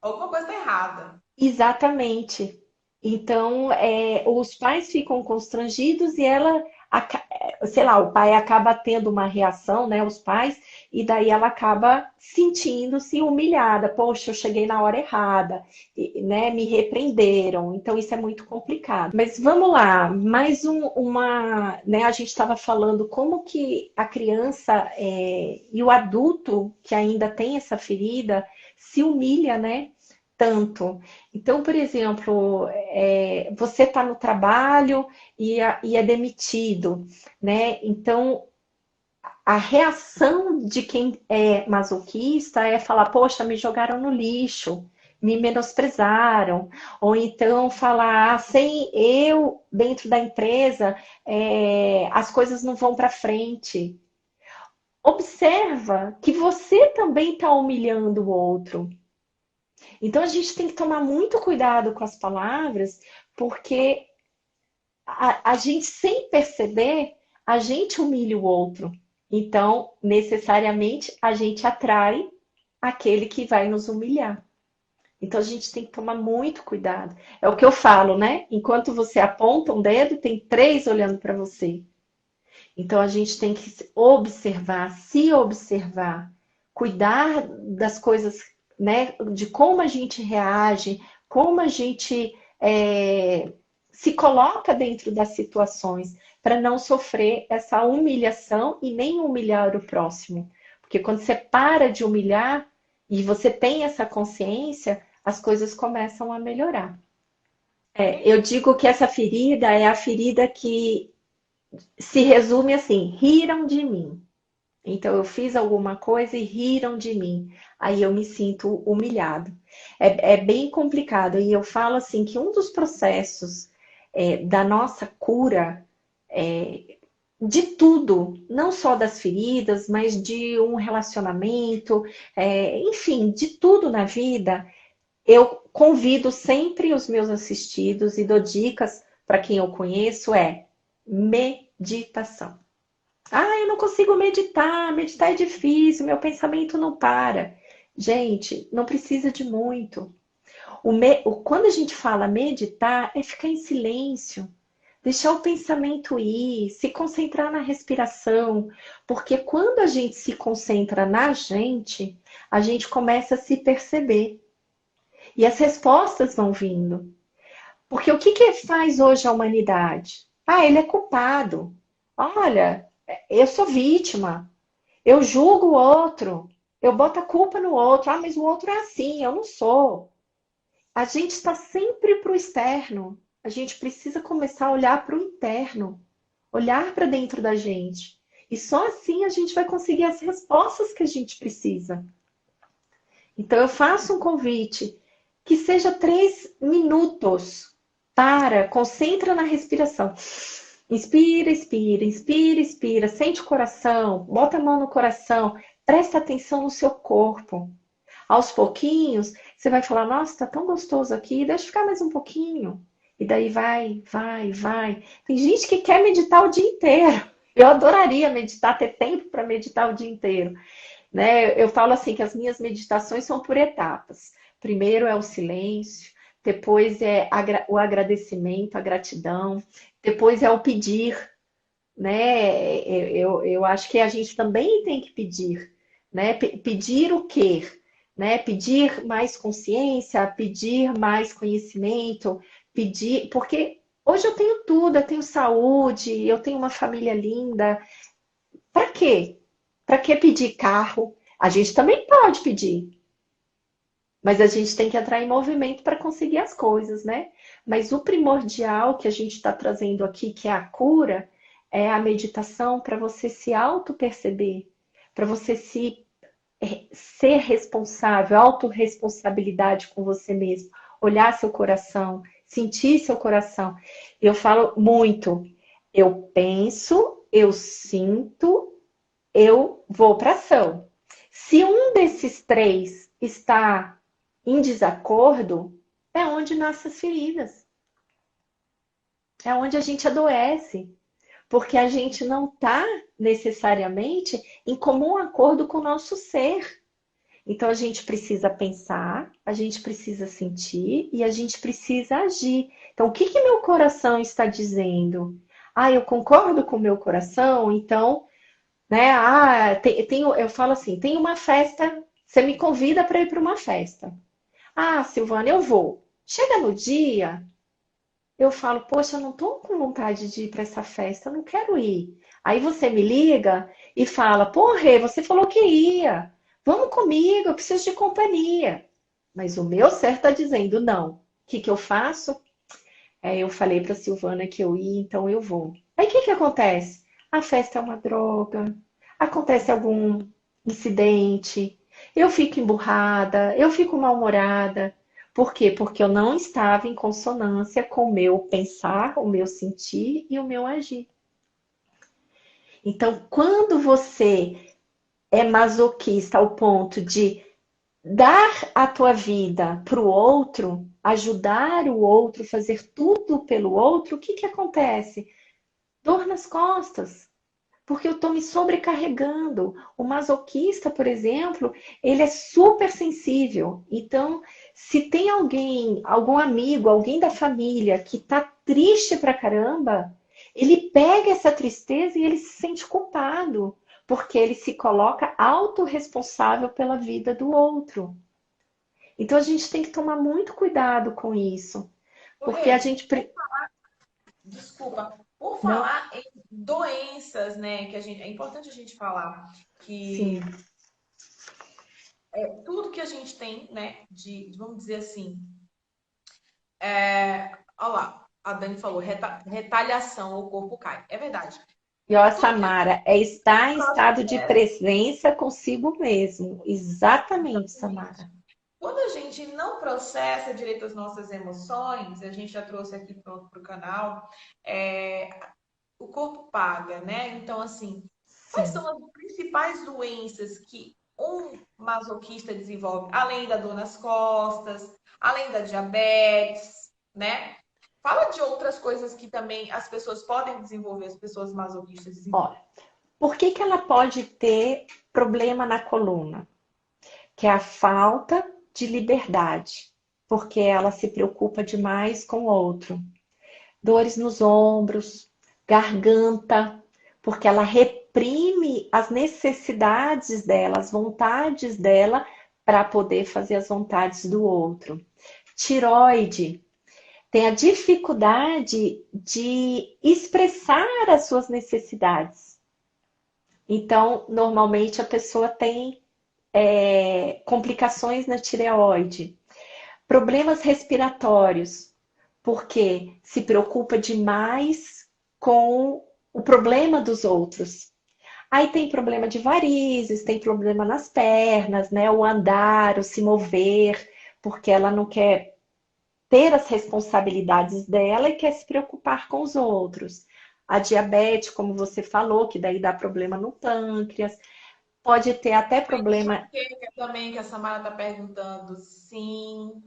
Speaker 1: alguma coisa tá errada.
Speaker 2: Exatamente. Então, os pais ficam constrangidos e sei lá, o pai acaba tendo uma reação, né, os pais, e daí ela acaba sentindo-se humilhada. Poxa, eu cheguei na hora errada, né, me repreenderam. Então, isso é muito complicado. Mas vamos lá, né, a gente estava falando como que a criança, e o adulto que ainda tem essa ferida se humilha, né? Tanto. Então, por exemplo, você está no trabalho e é demitido, né? Então, a reação de quem é masoquista é falar, poxa, me jogaram no lixo, me menosprezaram, ou então falar, sem eu dentro da empresa, as coisas não vão para frente. Observa que você também está humilhando o outro. Então a gente tem que tomar muito cuidado com as palavras, porque a gente, sem perceber, a gente humilha o outro. Então, necessariamente, a gente atrai aquele que vai nos humilhar. Então a gente tem que tomar muito cuidado. É o que eu falo, né? Enquanto você aponta um dedo, tem três olhando para você. Então a gente tem que se observar, cuidar das coisas, né? De como a gente reage, como a gente se coloca dentro das situações, para não sofrer essa humilhação e nem humilhar o próximo. Porque quando você para de humilhar e você tem essa consciência, as coisas começam a melhorar. Eu digo que essa ferida é a ferida que se resume assim: riram de mim. Então eu fiz alguma coisa e riram de mim. Aí eu me sinto humilhado. É bem complicado. E eu falo assim que um dos processos da nossa cura, de tudo, não só das feridas, mas de um relacionamento, enfim, de tudo na vida, eu convido sempre os meus assistidos e dou dicas para quem eu conheço, meditação. Ah, eu não consigo meditar, meditar é difícil, meu pensamento não para. Gente, não precisa de muito. Quando a gente fala meditar, é ficar em silêncio, deixar o pensamento ir, se concentrar na respiração, porque quando a gente se concentra na gente, a gente começa a se perceber e as respostas vão vindo. Porque o que faz hoje a humanidade? Ah, ele é culpado. Olha, eu sou vítima. Eu julgo o outro. Eu boto a culpa no outro. Ah, mas o outro é assim, eu não sou. A gente está sempre para o externo. A gente precisa começar a olhar para o interno. Olhar para dentro da gente. E só assim a gente vai conseguir as respostas que a gente precisa. Então eu faço um convite que seja 3 minutos. Para, concentra na respiração. Inspira, expira, inspira, expira. Sente o coração, bota a mão no coração, presta atenção no seu corpo. Aos pouquinhos, você vai falar, nossa, tá tão gostoso aqui, deixa eu ficar mais um pouquinho. E daí vai, vai, vai. Tem gente que quer meditar o dia inteiro. Eu adoraria meditar, ter tempo para meditar o dia inteiro. Né? Eu falo assim que as minhas meditações são por etapas. Primeiro é o silêncio, depois é o agradecimento, a gratidão, depois é o pedir, né? Eu acho que a gente também tem que pedir, né? Pedir o quê? Né? Pedir mais consciência, pedir mais conhecimento, pedir, porque hoje eu tenho tudo, eu tenho saúde, eu tenho uma família linda. Para quê? Para que pedir carro? A gente também pode pedir, mas a gente tem que entrar em movimento para conseguir as coisas, né? Mas o primordial que a gente está trazendo aqui, que é a cura, é a meditação para você se auto-perceber, para você ser responsável, autorresponsabilidade com você mesmo, olhar seu coração, sentir seu coração. Eu falo muito, eu penso, eu sinto, eu vou para ação. Se um desses três está em desacordo, é onde nascem as feridas. é onde a gente adoece, porque a gente não está necessariamente em comum acordo com o nosso ser. Então a gente precisa pensar, a gente precisa sentir e a gente precisa agir. Então, o que que meu coração está dizendo? Ah, eu concordo com o meu coração, então, né? Eu falo assim, tem uma festa, você me convida para ir para uma festa. Ah, Silvana, eu vou. Chega no dia, eu falo, poxa, eu não estou com vontade de ir para essa festa, eu não quero ir. Aí você me liga e fala, pô, Rê, você falou que ia. Vamos comigo, eu preciso de companhia. Mas o meu ser está dizendo não. O que que eu faço? Eu falei para Silvana que eu ia, então eu vou. Aí o que que acontece? A festa é uma droga, acontece algum incidente, eu fico emburrada, eu fico mal-humorada. Por quê? Porque eu não estava em consonância com o meu pensar, o meu sentir e o meu agir. Então, quando você é masoquista ao ponto de dar a tua vida para o outro, ajudar o outro, fazer tudo pelo outro, o que que acontece? Dor nas costas, porque eu estou me sobrecarregando. O masoquista, por exemplo, ele é super sensível. Então, se tem alguém, algum amigo, alguém da família que está triste pra caramba, ele pega essa tristeza e ele se sente culpado, porque ele se coloca autorresponsável pela vida do outro. Então, a gente tem que tomar muito cuidado com isso, porque a
Speaker 1: Rê,
Speaker 2: gente.
Speaker 1: desculpa, por
Speaker 2: Não,
Speaker 1: falar em doenças, né, que é importante a gente falar que
Speaker 2: sim.
Speaker 1: tudo que a gente tem, né, vamos dizer assim, olha lá, a Dani falou, retaliação, o corpo cai. É verdade.
Speaker 2: E ó,
Speaker 1: Tudo que a gente
Speaker 2: Samara, é estar em estado de
Speaker 1: processa,
Speaker 2: presença consigo mesmo. Exatamente,
Speaker 1: exatamente.
Speaker 2: Samara.
Speaker 1: Quando a gente não processa direito as nossas emoções, a gente já trouxe aqui para o canal, é, o corpo paga, né? Então, assim, quais
Speaker 2: Sim.
Speaker 1: são as principais doenças que um masoquista desenvolve, além da dor nas costas, além da diabetes, né? Fala de outras coisas que também as pessoas podem desenvolver, as pessoas masoquistas
Speaker 2: Ó,
Speaker 1: desenvolvem.
Speaker 2: por que que ela pode ter problema na coluna? Que é a falta de liberdade, porque ela se preocupa demais com o outro. Dores nos ombros, garganta, porque ela reprime as necessidades dela, as vontades dela, para poder fazer as vontades do outro. Tiroide, tem a dificuldade de expressar as suas necessidades. Então, normalmente a pessoa tem complicações na tireoide, problemas respiratórios, porque se preocupa demais com o problema dos outros. Aí tem problema de varizes, tem problema nas pernas, né? O andar, o se mover, porque ela não quer ter as responsabilidades dela e quer se preocupar com os outros. A diabetes, como você falou, que daí dá problema no pâncreas, pode ter até problema
Speaker 1: Enxaqueca também, que a Samara está perguntando. Sim.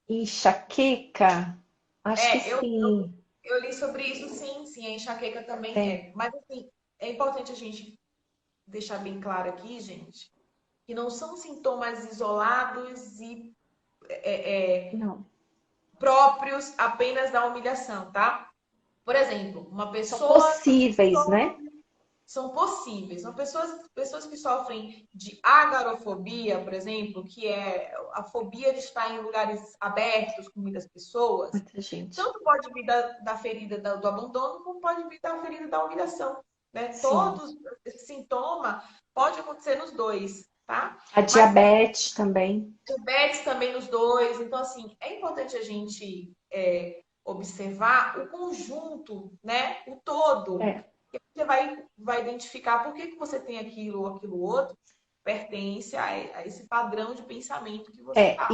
Speaker 2: em enxaqueca. Acho que
Speaker 1: É, eu,
Speaker 2: sim.
Speaker 1: eu li sobre isso, sim, sim, a enxaqueca também
Speaker 2: Tem.
Speaker 1: é. Mas, assim, é importante a gente deixar bem claro aqui, gente, que não são sintomas isolados e
Speaker 2: Não.
Speaker 1: próprios apenas da humilhação, tá? Por exemplo, uma
Speaker 2: São
Speaker 1: pessoa
Speaker 2: possíveis, né?
Speaker 1: são possíveis. São pessoas que sofrem de agarofobia, por exemplo, que é a fobia de estar em lugares abertos com muitas pessoas.
Speaker 2: Muita gente.
Speaker 1: Tanto pode vir da ferida do abandono, como pode vir da ferida da humilhação. Né?
Speaker 2: Sim.
Speaker 1: Todos, esse sintoma pode acontecer nos dois, tá?
Speaker 2: A
Speaker 1: Mas
Speaker 2: diabetes também.
Speaker 1: diabetes também nos dois. Então, assim, é importante a gente observar o conjunto, né? O todo.
Speaker 2: É.
Speaker 1: E você vai identificar por que você tem aquilo ou aquilo outro, pertence a esse padrão de pensamento que você
Speaker 2: É,
Speaker 1: está.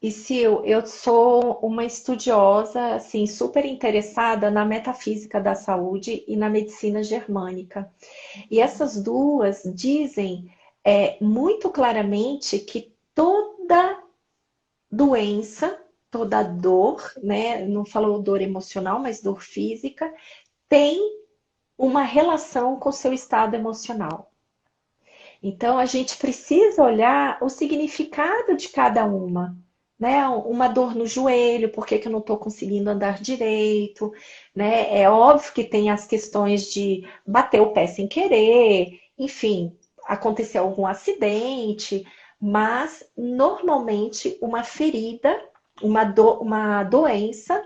Speaker 2: e se eu sou uma estudiosa, assim, super interessada na metafísica da saúde e na medicina germânica. E essas duas dizem muito claramente que toda doença toda dor, né? Não falou dor emocional, mas dor física, tem uma relação com o seu estado emocional. Então, a gente precisa olhar o significado de cada uma, né? Uma dor no joelho, por que que eu não estou conseguindo andar direito, né? É óbvio que tem as questões de bater o pé sem querer, enfim, aconteceu algum acidente, mas normalmente uma ferida, uma doença,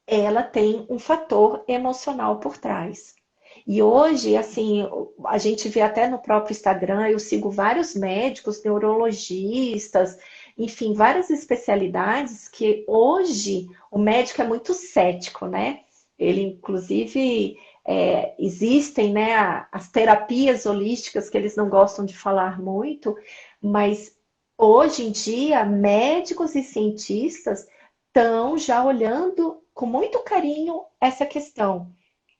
Speaker 2: ela tem um fator emocional por trás. E hoje, assim, a gente vê até no próprio Instagram, eu sigo vários médicos, neurologistas, enfim, várias especialidades que hoje o médico é muito cético, né? Ele, inclusive, existem, né, as terapias holísticas que eles não gostam de falar muito, mas hoje em dia, médicos e cientistas estão já olhando com muito carinho essa questão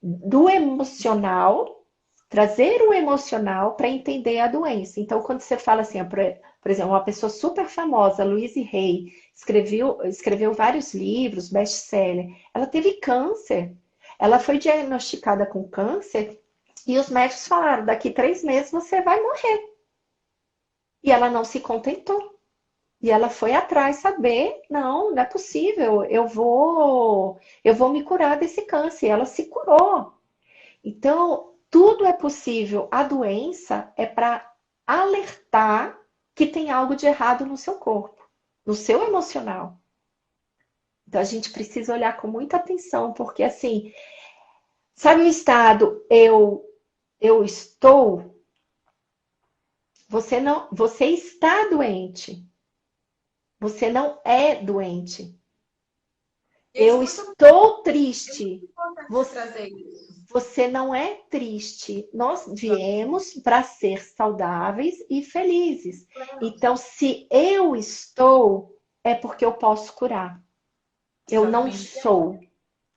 Speaker 2: do emocional, trazer o emocional para entender a doença. Então, quando você fala assim, por exemplo, uma pessoa super famosa, Louise Hay, escreveu vários livros, best-seller, ela teve câncer. Ela foi diagnosticada com câncer e os médicos falaram, daqui 3 meses você vai morrer. E ela não se contentou. E ela foi atrás saber, não é possível, eu vou me curar desse câncer. E ela se curou. Então, tudo é possível. A doença é para alertar que tem algo de errado no seu corpo, no seu emocional. Então, a gente precisa olhar com muita atenção, porque assim, sabe o estado eu estou, você não, você está doente. Você não é doente.
Speaker 1: Isso
Speaker 2: Eu
Speaker 1: é
Speaker 2: estou
Speaker 1: é muito
Speaker 2: triste.
Speaker 1: importante você
Speaker 2: Você,
Speaker 1: trazer isso.
Speaker 2: você não é triste. Nós viemos para ser saudáveis e felizes. Então, se eu estou, é porque eu posso curar. Eu não
Speaker 1: Exatamente.
Speaker 2: sou.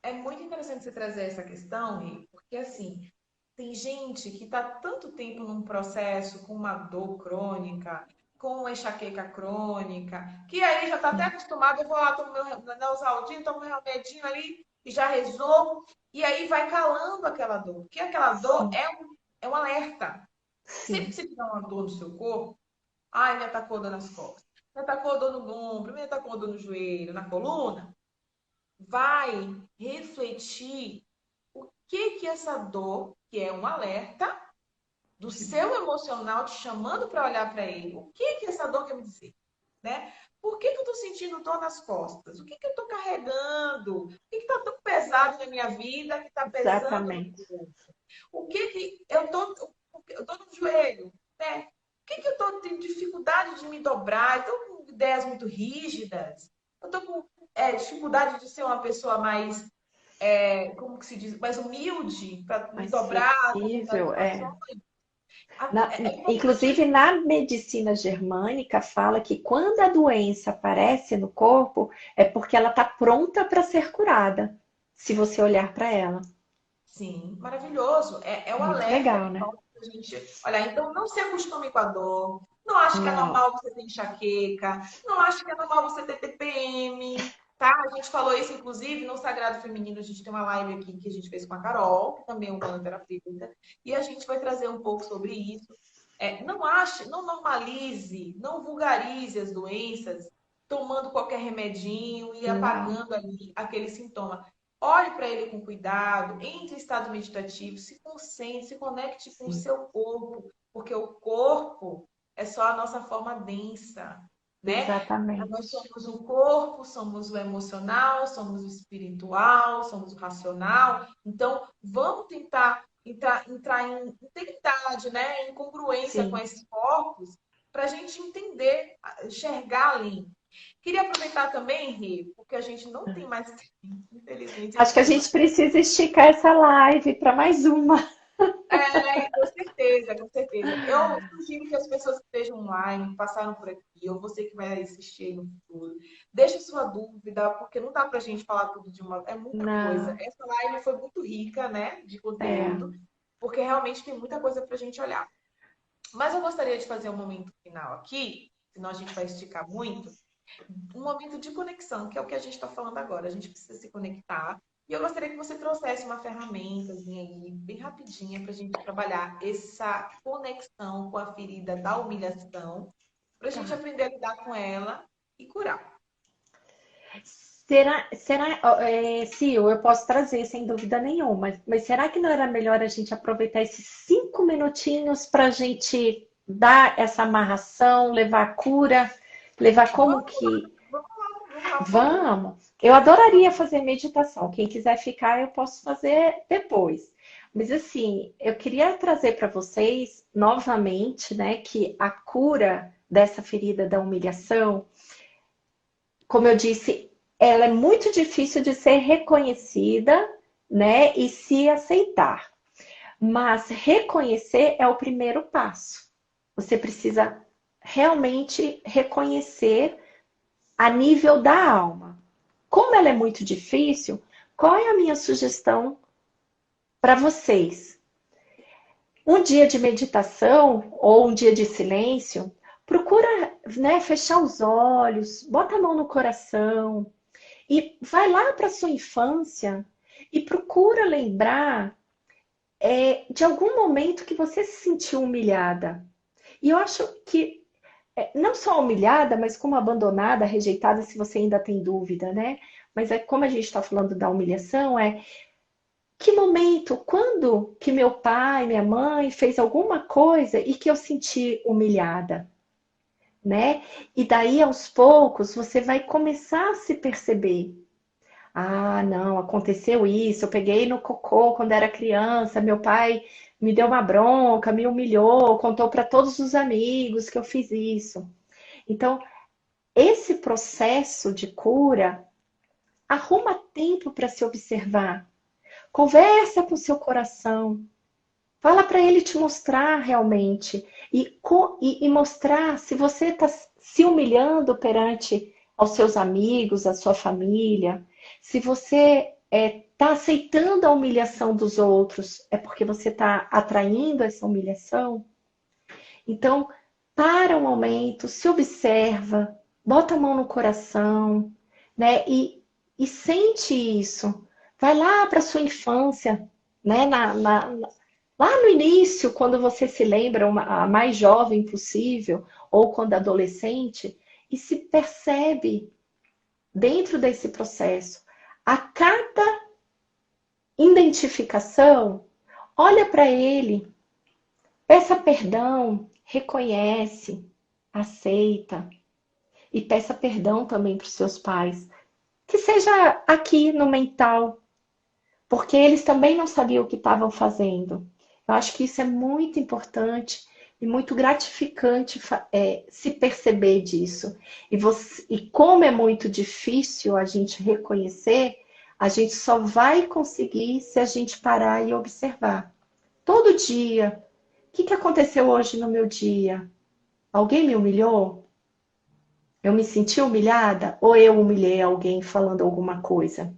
Speaker 1: É muito interessante você trazer essa questão, Rê, porque assim, tem gente que está tanto tempo num processo com uma dor crônica, com uma enxaqueca crônica, que aí já está até acostumado, eu vou lá, tomo meu Neosaldina, tomo meu remedinho ali e já resolvo, e aí vai calando aquela dor, porque aquela dor
Speaker 2: Sim,
Speaker 1: é um alerta. Sempre que
Speaker 2: sim,
Speaker 1: você tiver uma dor no seu corpo, ai, me atacou dor nas costas, me atacou dor no ombro, me atacou dor no joelho, na coluna, vai refletir o que que essa dor, que é um alerta do seu emocional te chamando para olhar para ele, o que que essa dor quer me dizer, né? Por que que eu estou sentindo dor nas costas? O que que eu estou carregando? O que está tão pesado na minha vida que está pesando no
Speaker 2: exatamente.
Speaker 1: corpo? O que que eu tô no joelho, né? O que que eu tô tendo dificuldade de me dobrar? Eu tô com ideias muito rígidas. Eu tô com dificuldade de ser uma pessoa mais, como que se diz, mais humilde para me
Speaker 2: Mais
Speaker 1: dobrar a determinadas
Speaker 2: flexível, é.
Speaker 1: situações. É importante.
Speaker 2: Inclusive, na medicina germânica, fala que quando a doença aparece no corpo, é porque ela está pronta para ser curada, se você olhar para ela.
Speaker 1: Sim, maravilhoso. É o
Speaker 2: Muito
Speaker 1: alerta
Speaker 2: legal,
Speaker 1: que
Speaker 2: né?
Speaker 1: falta pra gente olhar. Então, não se acostume com a dor. Não ache que é
Speaker 2: Não,
Speaker 1: normal você ter enxaqueca. Não ache que é normal você ter TPM. Tá? A gente falou isso, inclusive, no Sagrado Feminino. A gente tem uma live aqui que a gente fez com a Carol, que também é humanoterapeuta. E a gente vai trazer um pouco sobre isso. Não ache, não normalize, não vulgarize as doenças tomando qualquer remedinho e
Speaker 2: não.
Speaker 1: apagando ali aquele sintoma. Olhe para ele com cuidado, entre em estado meditativo, se concentre, se conecte com o
Speaker 2: Sim,
Speaker 1: seu corpo, porque o corpo é só a nossa forma densa, né? Nós
Speaker 2: exatamente.
Speaker 1: somos o corpo, somos o emocional, somos o espiritual, somos o racional. Então, vamos tentar entrar em integridade, né? Em congruência com
Speaker 2: Sim.
Speaker 1: esses corpos, para a gente entender, enxergar além. Queria aproveitar também, Rê, porque a gente não tem mais tempo, infelizmente,
Speaker 2: Acho que a
Speaker 1: esse
Speaker 2: gente precisa esticar essa live para mais uma.
Speaker 1: com certeza, com certeza. Eu sugiro que as pessoas que estejam online, que passaram por aqui, ou você que vai assistir aí no futuro, deixe sua dúvida, porque não dá pra gente falar tudo de uma. É muita coisa.
Speaker 2: Não,
Speaker 1: Essa live foi muito rica, né, de
Speaker 2: é.
Speaker 1: conteúdo, porque realmente tem muita coisa pra gente olhar. Mas eu gostaria de fazer um momento final aqui, senão a gente vai esticar muito. Um momento de conexão, que é o que a gente está falando agora. A gente precisa se conectar. E eu gostaria que você trouxesse uma ferramentazinha aí, bem rapidinha, para a gente trabalhar essa conexão com a ferida da humilhação, para a gente
Speaker 2: Tá.
Speaker 1: aprender a lidar com ela e curar.
Speaker 2: Sil, eu posso trazer sem dúvida nenhuma, mas será que não era melhor a gente aproveitar esses 5 minutinhos para a gente dar essa amarração, levar a cura, levar como
Speaker 1: Vamos,
Speaker 2: que.
Speaker 1: vamos lá, por favor.
Speaker 2: Vamos! Eu adoraria fazer meditação. Quem quiser ficar, eu posso fazer depois. Mas assim, eu queria trazer para vocês novamente, né, que a cura dessa ferida da humilhação, como eu disse, ela é muito difícil de ser reconhecida, né, e se aceitar. Mas reconhecer é o primeiro passo. Você precisa realmente reconhecer a nível da alma. Como ela é muito difícil, qual é a minha sugestão para vocês? Um dia de meditação ou um dia de silêncio, procura, né, fechar os olhos, bota a mão no coração e vai lá para sua infância e procura lembrar de algum momento que você se sentiu humilhada. E eu acho que não só humilhada, mas como abandonada, rejeitada, se você ainda tem dúvida, né? Mas como a gente está falando da humilhação, que momento, quando que meu pai, minha mãe fez alguma coisa e que eu senti humilhada, né? E daí, aos poucos, você vai começar a se perceber. Ah, não, aconteceu isso, eu peguei no cocô quando era criança, meu pai me deu uma bronca, me humilhou, contou para todos os amigos que eu fiz isso. Então, esse processo de cura, arruma tempo para se observar. Conversa com seu coração. Fala para ele te mostrar realmente. E mostrar se você está se humilhando perante aos seus amigos, a sua família. Se você está aceitando a humilhação dos outros, é porque você está atraindo essa humilhação. Então, para um momento, se observa, bota a mão no coração, né? E sente isso. Vai lá para sua infância, né? Lá no início, quando você se lembra a mais jovem possível, ou quando adolescente, e se percebe dentro desse processo. A cada identificação, olha para ele, peça perdão, reconhece, aceita e peça perdão também para os seus pais. Que seja aqui no mental, porque eles também não sabiam o que estavam fazendo. Eu acho que isso é muito importante e muito gratificante se perceber disso. E como é muito difícil a gente reconhecer, a gente só vai conseguir se a gente parar e observar. Todo dia, o que aconteceu hoje no meu dia? Alguém me humilhou? Eu me senti humilhada? Ou eu humilhei alguém falando alguma coisa?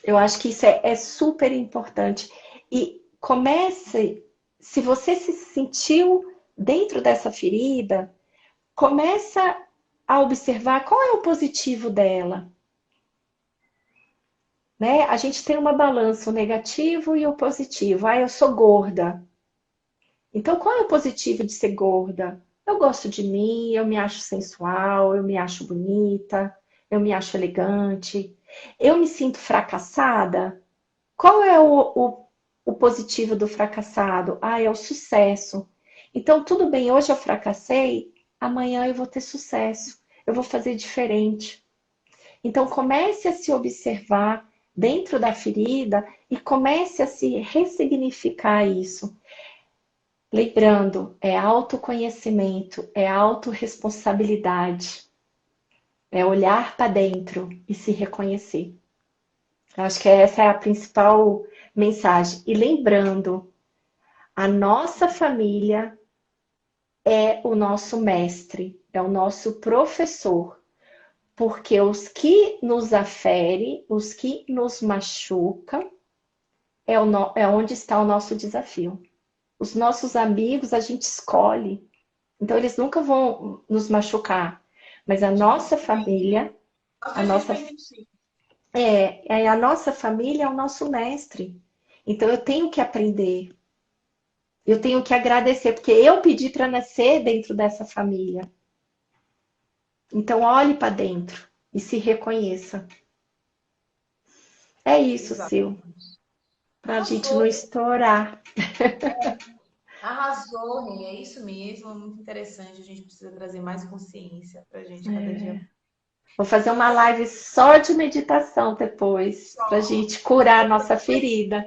Speaker 2: Eu acho que isso é super importante. E comece, se você se sentiu dentro dessa ferida, começa a observar qual é o positivo dela. Né? A gente tem uma balança, o negativo e o positivo. Ah, eu sou gorda. Então, qual é o positivo de ser gorda? Eu gosto de mim, eu me acho sensual, eu me acho bonita, eu me acho elegante. Eu me sinto fracassada? Qual é o positivo do fracassado? Ah, é o sucesso. Então, tudo bem, hoje eu fracassei, amanhã eu vou ter sucesso. Eu vou fazer diferente. Então, comece a se observar dentro da ferida e comece a se ressignificar isso. Lembrando, é autoconhecimento, é autorresponsabilidade, é olhar para dentro e se reconhecer. Eu acho que essa é a principal mensagem. E lembrando, a nossa família é o nosso mestre, é o nosso professor, porque os que nos aferem, os que nos machucam, é onde está o nosso desafio. Os nossos amigos a gente escolhe, Então, eles nunca vão nos machucar. Mas a nossa família, a nossa, a nossa família é o nosso mestre. Então, eu tenho que aprender. Eu tenho que agradecer, porque eu pedi para nascer dentro dessa família. Então, olhe para dentro e se reconheça. É isso, Sil.
Speaker 1: Exatamente.
Speaker 2: Para a gente não estourar.
Speaker 1: Arrasou, Rê, é isso mesmo, muito interessante. A gente precisa trazer mais consciência pra gente cada dia.
Speaker 2: Vou fazer uma live só de meditação depois, para a gente curar a nossa ferida.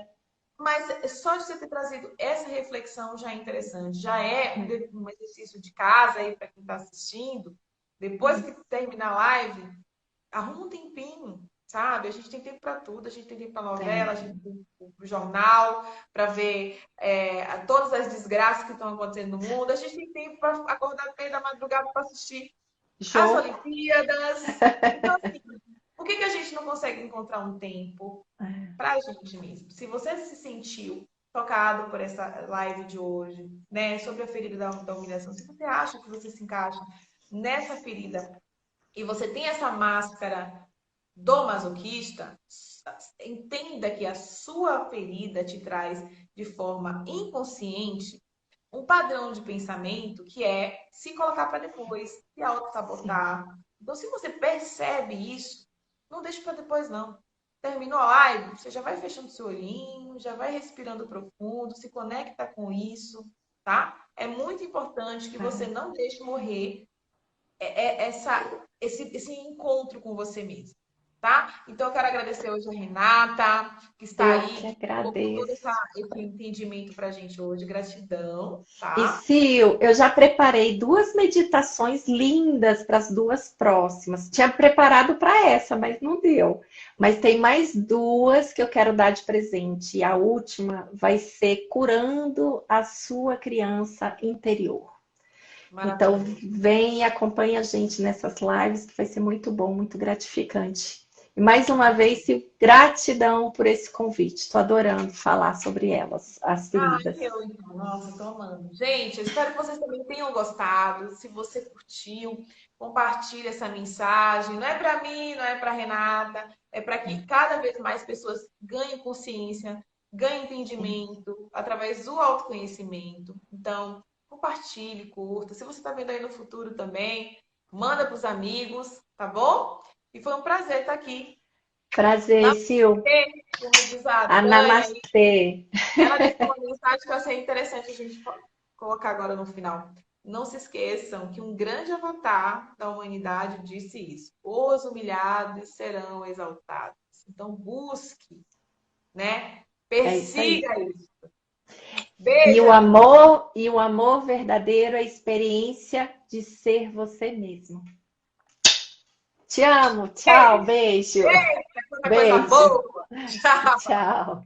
Speaker 1: Mas só de você ter trazido essa reflexão já é interessante. Já é um exercício de casa aí para quem está assistindo. Depois que terminar a live, arruma um tempinho, sabe? A gente tem tempo para tudo. A gente tem tempo para novela, a gente tem tempo para o jornal, para ver todas as desgraças que estão acontecendo no mundo. A gente tem tempo para acordar no meio da madrugada para assistir as Olimpíadas. Então, assim, por que a gente não consegue encontrar um tempo para a gente mesmo? Se você se sentiu tocado por essa live de hoje, né, sobre a ferida da humilhação, se você acha que você se encaixa nessa ferida e você tem essa máscara do masoquista, entenda que a sua ferida te traz de forma inconsciente um padrão de pensamento que é se colocar para depois, se auto-sabotar. Então, se você percebe isso, não deixe para depois, não. Terminou a live, você já vai fechando seu olhinho, já vai respirando profundo, se conecta com isso, tá? É muito importante que você não deixe morrer esse encontro com você mesmo, tá? Então, eu quero agradecer hoje a Renata, que está aí,
Speaker 2: que
Speaker 1: colocou todo
Speaker 2: agradeço.
Speaker 1: esse entendimento para a gente hoje. Gratidão,
Speaker 2: E
Speaker 1: tá?
Speaker 2: Sil, eu já preparei 2 meditações lindas para as 2 próximas. Tinha preparado para essa, mas não deu. Mas tem mais 2 que eu quero dar de presente. E a última vai ser curando a sua criança interior. Então, vem e acompanha a gente nessas lives, que vai ser muito bom, muito gratificante. E mais uma vez, gratidão por esse convite. Estou adorando falar sobre elas, as feridas.
Speaker 1: Então. Nossa, estou amando. Gente, eu espero que vocês também tenham gostado. Se você curtiu, compartilhe essa mensagem. Não é para mim, não é para Renata. É para que cada vez mais pessoas ganhem consciência, ganhem entendimento através do autoconhecimento. Então, compartilhe, curta. Se você está vendo aí no futuro também, manda para os amigos, tá bom? E foi um prazer estar aqui.
Speaker 2: Prazer, Sil.
Speaker 1: Como diz a
Speaker 2: Namastê.
Speaker 1: ela deixou uma mensagem que eu achei interessante a gente colocar agora no final. Não se esqueçam que um grande avatar da humanidade disse isso. Os humilhados serão exaltados. Então, busque, né? Persiga isso. Beijo.
Speaker 2: E o amor verdadeiro é a experiência de ser você mesmo. Te amo. Tchau. Beijo.
Speaker 1: Beijo. Beijo.
Speaker 2: Tchau.